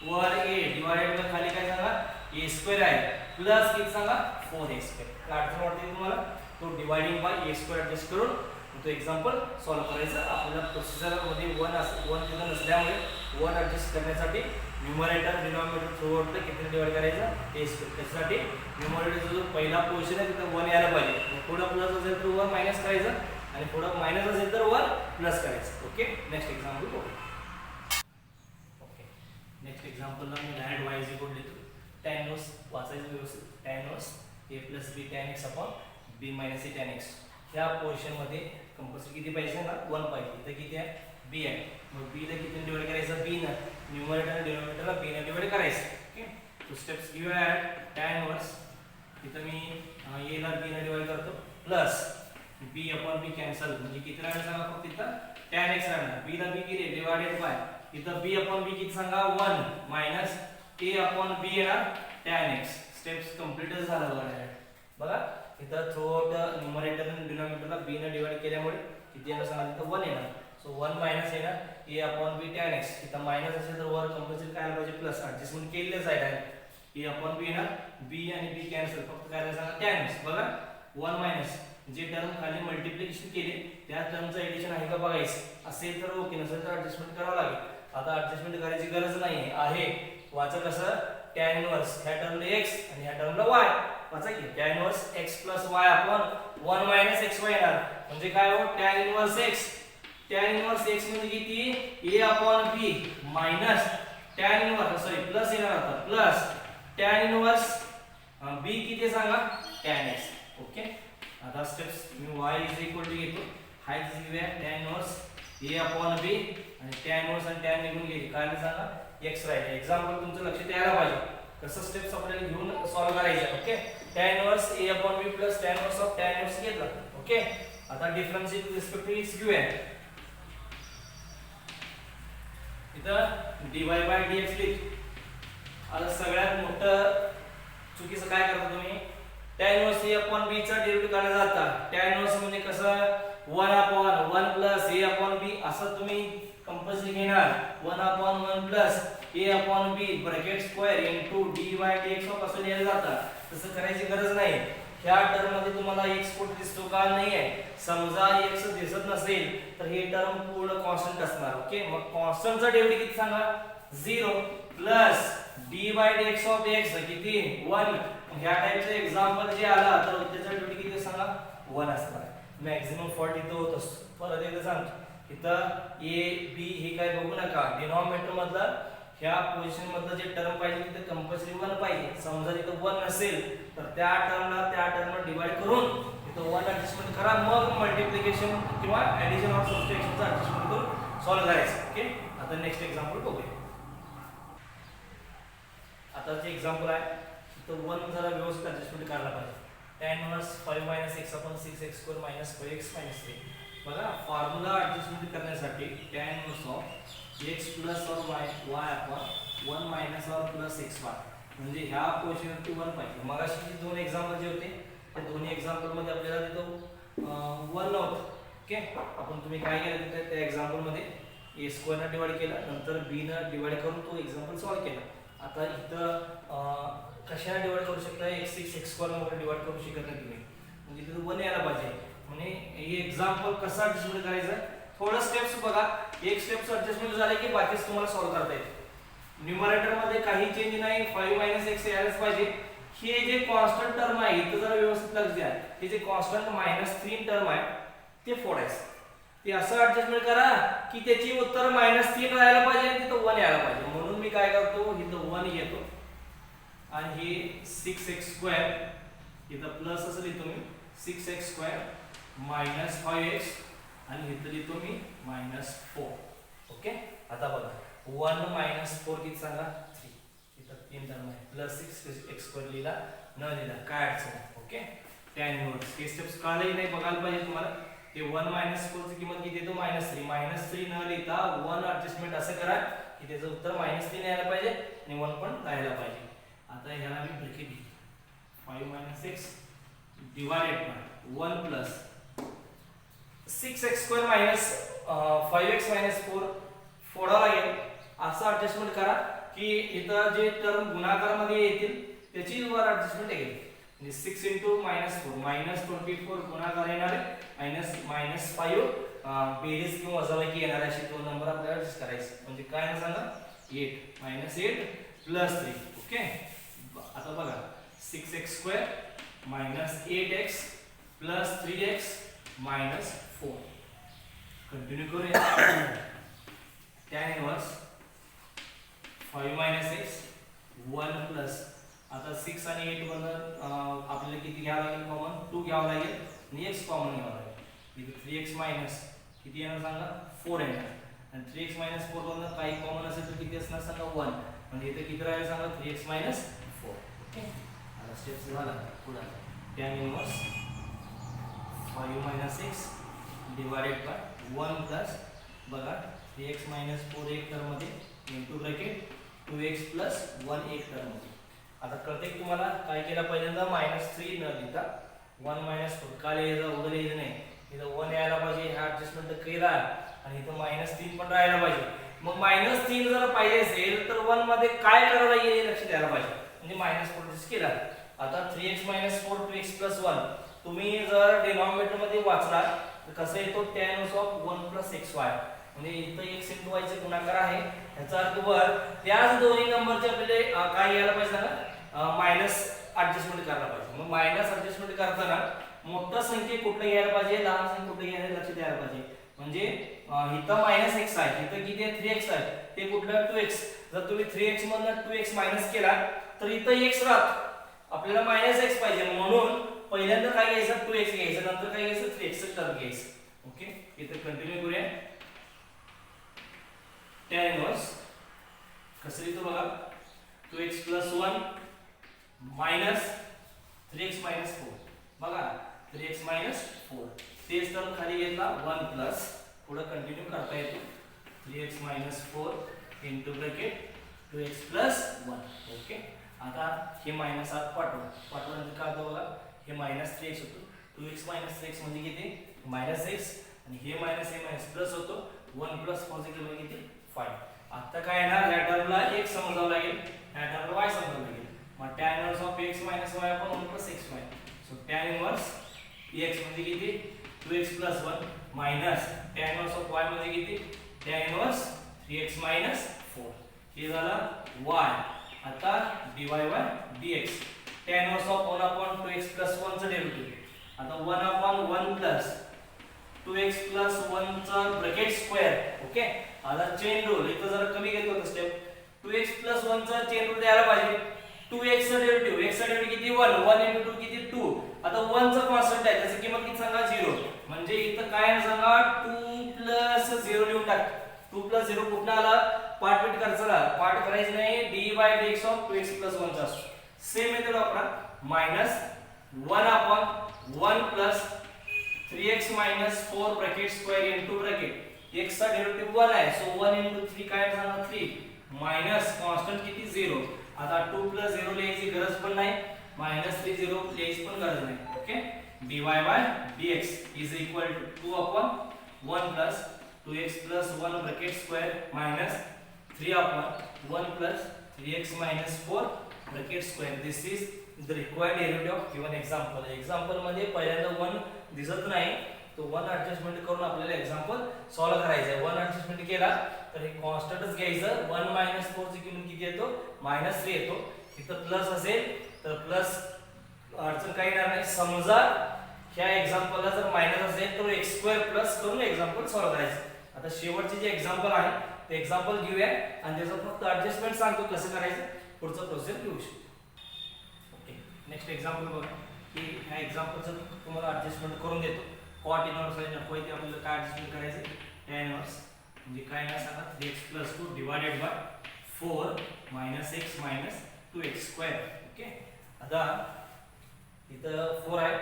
[SPEAKER 1] वर a डिवाइडेड बाय खाली काय सांगा a स्क्वेअर आहे प्लस किती सांगा 4a स्क्वेअर. काय अडचण वाटते तुम्हाला तो dividing by a square adjust करून तो एक्झाम्पल सॉल्व्ह करायचा. आपल्याला प्रोसिजर मध्ये 1 तिथं नसल्यामुळे 1 ऍडजस्ट करण्यासाठी न्यूमरेटर डिनॉमिनेटर थ्रू आउट किती डिवाइड करायचा a स्क्वेअर. त्यासाठी न्यूमरेटरचा जो पहिला पोर्शन आहे तिथं 1 यायला पाहिजे. पुढे प्लस असेल तर 1 मायनस करायचं आणि पुढे मायनस असेल तर 1 प्लस करायचं. ओके नेक्स्ट एक्झाम्पल बघू. ओके नेक्स्ट एक्झाम्पलला मी direct y is equal to tan इनवर्स वाचायचं व्यवस्थित tan inverse a plus b tan x upon b minus a tan x. या पोर्शन मध्ये कंपल्सरी किती पाहिजे ना 1 पाहिजे. इथे किती आहे बी आहे. मग बी ला किती डिवाइड करायचं, बी न न्यूमरेटर आणि डिनॉमिनेटरला बी ने डिवाइड करायचं. ओके, तो स्टेप्स गिव्ह आहे. tan इनवर्स इथं मी a ला b ने डिवाइड करतो plus b upon b cancel म्हणजे किती राहणार सांगा फक्त इथं tan x राहणार. b ला b किती डिवाइडेड बाय इथं b अपॉन b किती सांगा 1 मायनस a अपॉन b येणार tan x. स्टेप्स कंप्लीटच झाला बघा. इथं थ्रूआउट न्यूमरेटर आणि डिनॉमिनेटरला b ने डिवाइड केल्यामुळे किती येणार सांगा इथं 1 येणार. सो 1 मायनस येणार a upon b tan x. इथं मायनस असेल तर वर कंपल्सरी काय आलं पाहिजे प्लस. ऍडजस्टमेंट केलेलं आहे. a अपॉन b येणार b आणि b कॅन्सल फक्त काय सांगा tan x. बघा 1 मायनस जे टर्म खाली मल्टिप्लिकेशन केले त्या टर्मचं एडिशन आहे का बघायचं. असेल तर ओके, नसेल तर ऍडजस्टमेंट करावं लागेल. आता ऍडजस्टमेंट करायची गरज नाही आहे. वाचा कसं tan इनवर्स ह्या टर्मला x आणि ह्या टर्मला y. वाचा की tan inverse x plus y upon 1 minus xy येणार म्हणजे काय हो tan inverse x. tan inverse x म्हणजे किती a upon b minus tan inverse sorry plus येणार आता प्लस tan इनवर्स b किती सांगा tan x. ओके, आता स्टेप्स मी y इज इक्वल टू घेतो हाईट घेऊया tan inverse a upon b आणि tan इनवर्स आणि tan निघून गेली काय सांगा x राहिले. एक्झाम्पल तुमचं लक्षात यायला पाहिजे कसं स्टेप्स आपल्याला घेऊन सॉल्व करायचे. Okay, tan inverse a upon b plus tan inverse of tan inverse घेतला. ओके, आता difference with respect to x घेऊया. इथं dy बाय dx लिख. आता सगळ्यात मोठं चुकीचं काय करता तुम्ही tan inverse a upon b चा डेरिव्हेटिव्ह काढायला जाता. tan इनवर्स म्हणजे कसं 1 upon 1 plus a upon b असं तुम्ही कंपल्सरी घेणार. 1 upon 1 plus a upon b bracket square into dy dx असं लिहायला जाता. तसं करायची गरज नाही. ह्या टर्म मध्ये तुम्हाला x कुठे दिसतो का नाहीये. समजा x दिसत नसेल तर हे टर्म पूर्ण कॉन्स्टंट असणार. ओके, मग कॉन्स्टंटचा डेरिव्हेटिव्ह किती सांगा 0 plus dy dx of x किती 1. ह्या टाइपचं एक्झाम्पल जे आला तर त्याचा डेरिव्हेटिव्ह किती सांगा 1 असणार. मॅक्सिमम फॉल्ट इथं होत असतो. परत एकदा सांगतो इथं a b हे काय बघू नका. डिनॉमिनेटर मधला ह्या पोझिशन मधलं जे टर्म पाहिजे तिथे कंपल्सरी 1 पाहिजे. समजा इथं 1 नसेल तर त्या टर्मला डिवाइड करून इथं 1 ऍडजस्टमेंट करा. मग मल्टिप्लिकेशन किंवा ऍडिशन ऑर सबट्रॅक्शनचं ऍडजस्टमेंट करून सॉल्व्ह करायचं. ओके, आता नेक्स्ट एक्झाम्पल बघूया. आता जे एक्झाम्पल आहे तिथं 1 जरा व्यवस्थित ऍडजस्टमेंट करायला पाहिजे. tan inverse 5 - x upon 6x² - 5x - 3. बघा फॉर्म्युला ऍडजस्टमेंट करण्यासाठी tan inverse of x plus और y अपॉन 1 मायनस और प्लस xy म्हणजे ह्या पोझिशनवरती 1 पाहिजे. मगाशी जे दोन एक्झाम्पल जे होते त्या दोन्ही एक्झाम्पल मध्ये आपल्याला तिथं 1 नव्हतं. ओके, आपण तुम्ही काय केलं तिथे त्या एक्झाम्पल मध्ये a² ने डिवाइड केला नंतर b ने डिवाइड करून तो एक्झाम्पल सॉल्व्ह केला. आता इथं कशाने डिवाइड करू शकता x6 ने डिवाइड करू शकत नाही तुम्ही म्हणजे तिथं 1 यायला पाहिजे. म्हणजे हे एक्झाम्पल कसं ऍडजस्टमेंट करायचं थोडं स्टेप्स बघा. एक स्टेप्स ऍडजस्टमेंट झाले की बाकीच तुम्हाला सॉल्व्ह करता येईल. न्यूमरेटर मध्ये काही चेंज नाही 5 - x यायलाच पाहिजे. हे जे कॉन्स्टंट टर्म आहे इथं जरा व्यवस्थित लक्ष द्या. हे जे कॉन्स्टंट -3 टर्म आहे ते फोडायचं. ते असं ऍडजस्टमेंट करा की त्याची उत्तर -3 राहायला पाहिजे आणि तिथं 1 यायला पाहिजे. म्हणून मी काय करतो इथं 1 घेतो आणि हे 6x² इथं प्लस असं लिहितो मी 6x² - 5x आणि इथं लिहितो मी -4. ओके, आता बघा 1 - 4 किती सांगा 3. इथं 3 टर्म आहे प्लस 6x² लिहिला न लिहिला काय अडचण नाही. ओके, tan इनवर्स हे स्टेप्स कळले नाही बघायला पाहिजे तुम्हाला. ते 1 - 4 ची किंमत किती येतो -3. -3 न लिहिता 1 ऍडजस्टमेंट असं करा की त्याचं उत्तर -3 यायला पाहिजे आणि 1 पण राहायला पाहिजे. आता ह्याला मी ब्रॅकेट घेतो 5 - 6 divided by 1 plus 6x² - 5x - 4 फोडावा लागेल. असं ऍडजस्टमेंट करा की इथं जे टर्म गुणाकारामध्ये येतील त्याची वर ऍडजस्टमेंट येईल. म्हणजे 6 × -24 गुणाकार येणार आहे -5 बेरीज किंवा वजाबाकी येणार अशी दोन नंबर आपल्याला ऍडजस्ट करायचे. म्हणजे काय ना सांगा 8 -8 प्लस 3. ओके, आता बघा 6x² - 8x plus 3x - 4. Continue करूया. tan इनवर्स 5 - x 1 प्लस आता 6 आणि 8 मधून आपल्याला किती घ्यावं लागेल कॉमन 2 घ्यावं लागेल आणि x कॉमन घ्यावं लागेल. इथे 3x मायनस किती येणार सांगा 4 येणार आणि 3x - 4 मधनं काही कॉमन असेल तर किती असणार सांगा 1. म्हणजे इथे किती राहील सांगा 3x - 4. ओके, आता स्टेप्स झाला पुढे tan inverse 5 - 6 divided by 1 plus बघा 3x - 4 एक टर्म मध्ये इनटू ब्रॅकेट 2x + 1 एक टर्म मध्ये. आता कळते की तुम्हाला काय केलं पहिल्यांदा -3 न लिहिता 1 - 4 का लिहायचं उगाच लिहायचं नाही. इथं 1 यायला पाहिजे, हा ऍडजस्टमेंट केला आणि इथं -3 पण राहायला पाहिजे. मग -3 जर पाहिजे असेल तर 1 मध्ये काय करावं लागेल हे लक्ष द्यायला पाहिजे. म्हणजे -4 केला. आता 3x - 4 2x + 1 तुम्ही जर डिनॉमिनेटर मध्ये वाचला तर कसं येतो tan of 1 + xy. म्हणजे इथं x * y चे गुणाकार आहे. याचा अर्थ वर त्याच दोन्ही नंबरचे आपल्याला काय यायला पाहिजे ना मायनस ऍडजस्टमेंट करायला पाहिजे. मग मायनस ऍडजस्टमेंट करताना मोठा संख्या कुठलं घ्यायला पाहिजे, लहान संख्या कुठलं घ्यायला लक्ष द्यायला पाहिजे. म्हणजे इथं -x आहे, इथं किती आहे 3x आहे, ते कुठलं 2x. जर तुम्ही 3x मधनं 2x मायनस केला तर इथं x राहत, आपल्याला -x पाहिजे. म्हणून पहिल्यांदा काय घ्यायचं 2x घ्यायचं, नंतर काय घ्यायचं 3x चं टर्म घ्यायचं. ओके, इथे कंटिन्यू करूया. tan इनवर्स कसं लिहितो बघा 2x + 1 मायनस 3x - 4 बघा 3x - 4 तेच टर्म खाली घेतला 1 प्लस पुढे कंटिन्यू करता येतो 3x - 4 into bracket 2x + 1. Okay, आता हे मायनस आत पाठवल्यानंतर काय होतं बघा हे -3x होतो. 2x - 3x म्हणजे किती -x आणि हे मायनस प्लस होतो 1 + 4 चे किंमत किती 5. आता काय येणार या टर्मला x समजावं लागेल, या टर्मला y समजावं लागेल. मग tan inverse of x - y आपण 1 + xy. So tan inverse x म्हणजे किती 2x + 1 minus tan inverse of y म्हणजे किती tan इनवर्स 3x - 4. हे झालं y. आता dy by dx tan inverse of 1/2x + 1 चं डेरिव्हेटिव्ह. आता 1/1 + 2x + 1 चा ब्रॅकेट स्क्वेअर. ओके, आता चेन रूल इथं जरा कमी घेतो होतो स्टेप. 2x + 1 चा चेन रूल द्यायला पाहिजे. 2x चा डेरिव्हेटिव्ह x चा डेरिव्हेटिव्ह किती 1 1 * 2 किती 2. आता 1 चा कॉन्स्टंट आहे त्याची किंमत किती सांगा 0. म्हणजे इथं काय आहे सांगा 2 + 0 लिहून टाक. 2 + 0 कुठं आला पार्ट करायचं नाही. dy/dx ऑफ 2x + 1 चा असतो. सेम मेथड वापरा. -1/1 + 3x - 4 bracket square into bracket x चा डेरिव्हेटिव्ह 1 आहे. सो 1 * 3 काय सांगा 3 मायनस कॉन्स्टंट किती 0. आता 2 + 0 लिहायची गरज पण नाही, -3 0 लिहायची पण गरज नाही. Okay, dy/dx is equal to 2/1 + 2x + 1 bracket square minus 3/1 + 3x - 4 bracket square. This is the required derivative of given example. Example मध्ये पहिल्यांदा 1 दिसत नाही, तो 1 ऍडजस्टमेंट करून आपल्याला एक्झाम्पल सॉल्व्ह करायचं आहे. 1 ऍडजस्टमेंट केला तर हे कॉन्स्टंटच घ्यायचं. 1 - 4 ची किंमत किती येतो -3 येतो. इथं प्लस असेल तर प्लस अडचण काही येणार नाही. समजा ह्या एक्झाम्पलला जर मायनस असेल तर x² प्लस करून एक्झाम्पल सॉल्व्ह करायचं. आता शेवटचे जे एक्झाम्पल आहे ते एक्झाम्पल घेऊया आणि त्याचं फक्त ऍडजस्टमेंट सांगतो कसं करायचं, पुढचं प्रोसेस घेऊ शकतो. ओके, नेक्स्ट एक्झाम्पल बघा की ह्या एक्झाम्पलचं तुम्हाला ऍडजस्टमेंट करून देतो. cot इनवर्स आहे नको आहे ते आपल्याला काय ऍडजस्टमेंट करायचं tan इनवर्स म्हणजे काय ना सांगा 3x + 2 divided bye 4 - x - 2x². Okay, आता इथं 4 आहे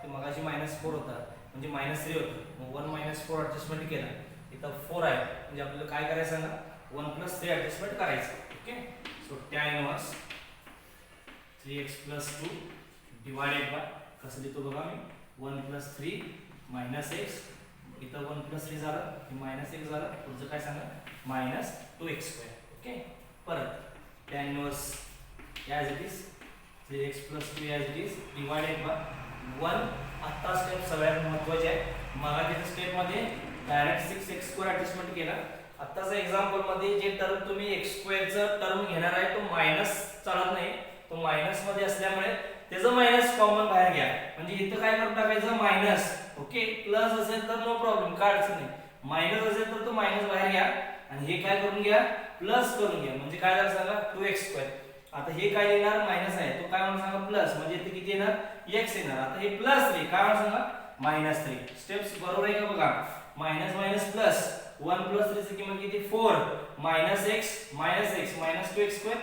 [SPEAKER 1] ते मगाशी -4 होता म्हणजे -3 होतं. मग 1 - 4 ऍडजस्टमेंट केला. इथं 4 आहे म्हणजे आपल्याला काय करायचं सांगा 1 + 3 ऍडजस्टमेंट करायचं. Okay, so tan inverse 3x + 2 divided bye कसं लिहितो बघा मी 1 + 3 -x. इथं 1 + 3 झालं हे -x झालं. पुढचं काय सांगा -2x². ओके, परत tan inverse as it is 3x + 2 as it is divided by 1. आता स्टेप सगळ्यात महत्त्वाची आहे. मागच्या स्टेप मध्ये डायरेक्ट 6x² ऍडजस्टमेंट केला. आताच्या एक्झाम्पल मध्ये जे टर्म तुम्ही x² चा टर्म घेणार आहे तो मायनस चालत नाही, तो मायनस मध्ये असल्यामुळे त्याचं मायनस कॉमन बाहेर घ्या. म्हणजे इथं काय करून टाकायचं मायनस. ओके, प्लस असेल तर नो प्रॉब्लेम काय अडचण नाही. मायनस असेल तर तो मायनस बाहेर घ्या आणि हे काय करून घ्या प्लस करून घ्या. म्हणजे काय झालं सांगा 2x². आता हे काय येणार मायनस आहे तो काय म्हणून सांगा प्लस म्हणजे इथे किती येणार x येणार. आता हे +3 काय म्हणून सांगा -3. स्टेप्स बरोबर आहे का बघा. मायनस मायनस प्लस 1 प्लस 3 ची किंमत किती 4 minus x minus 2x square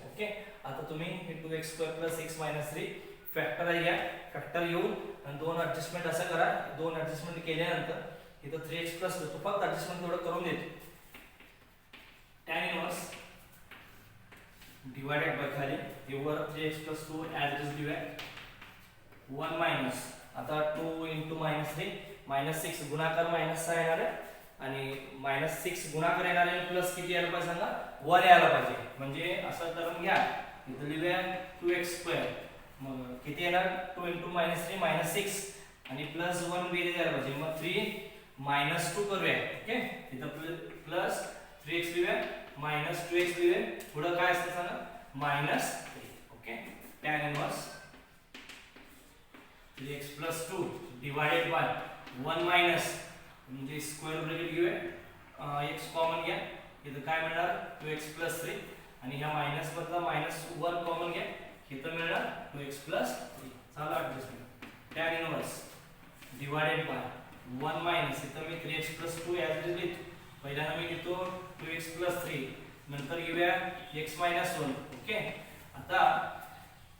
[SPEAKER 1] okay. आता तुम्ही हे 2x square plus x minus 3 factor घ्या. फॅक्टर घेऊन आणि दोन ऍडजस्टमेंट असं करा. दोन ऍडजस्टमेंट केल्यानंतर इथं 3x प्लस 2 फक्त ऍडजस्टमेंट थोडं करून देतो. tan इनवर्स डिवाइडेड बाय खाली हे वर 3x plus 2 as it is divide 1 minus आता 2 into -3 -6 गुणाकार मायनस 6 येणार आहे आणि -6 गुणाकार येणार आहे प्लस किती यायला पाहिजे सांगा 1 यायला पाहिजे. म्हणजे असं करून घ्या इथं लिहूया 2x स्क्वेअर मग किती येणार 2 into -3 -6 आणि प्लस 1 बेरीज यायला पाहिजे. मग 3 -2 करूया ओके. इथं प्लस 3x लिहूया -2x लिहूया पुढे काय असतं सांगा -3 okay. tan inverse 3x plus 2 divided by 1 minus म्हणजे स्क्वेअर ब्रॅकेट घेऊया x कॉमन घ्या इथं काय मिळणार 2x plus 3 आणि ह्या मायनस मधला -1 कॉमन घ्या इथं मिळणार 2x plus 3 चला adjustment. tan inverse divided by 1 minus इथं मी 3x plus 2 as it is लिहितो. पहिल्यांदा मी लिहितो 2x plus 3 नंतर घेऊया x minus 1 ओके. आता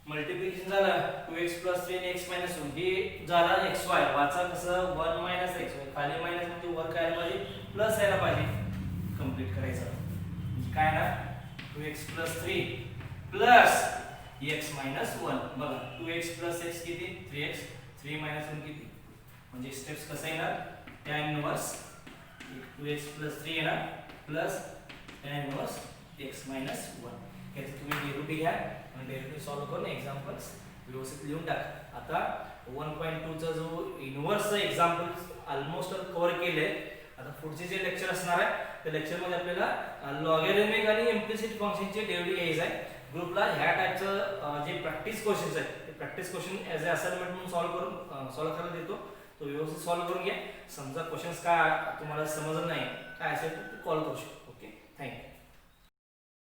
[SPEAKER 1] मल्टिप्लिकेशन झालं 2x plus 3 आणि x minus 1 हे झाला xy वाचा कसं 1 minus xy खाली मायनस म्हणजे वर काय आलं पाहिजे प्लस यायला पाहिजे. कंप्लीट करायचं म्हणजे काय ना 2x plus 3 plus x minus 1 बघा 2x plus x किती 3x 3 minus 1 किती म्हणजे स्टेप्स कसं येणार tan इनवर्स 2x plus 3 येणार plus tan inverse x minus 1 याचे तुम्ही डेरिव्हेटिव्ह घ्या आणि डेरिव्हेटिव्ह सॉल्व्ह करून एक्झाम्पल्स व्यवस्थित लिहून टाका. आता 1.2 चा जो इनव्हर्सचा एक्झाम्पल्स ऑलमोस्ट कव्हर केले. आता पुढचे जे लेक्चर असणार आहे त्या लेक्चर मध्ये आपल्याला लॉगॅरिथमिक आणि इम्प्लिसिट फंक्शनचे डेरिव्हेटिव्ह घ्यायचे आहे. ग्रुपला ह्या टाइपचं जे प्रॅक्टिस क्वेश्चन्स आहेत ते practice question as a assignment म्हणून सॉल्व्ह करायला देतो. तो व्यवस्थित सॉल्व्ह करून घ्या. समजा क्वेश्चन्स काय तुम्हाला समजलं नाही काय असेल तर कॉल करू शकतो ओके.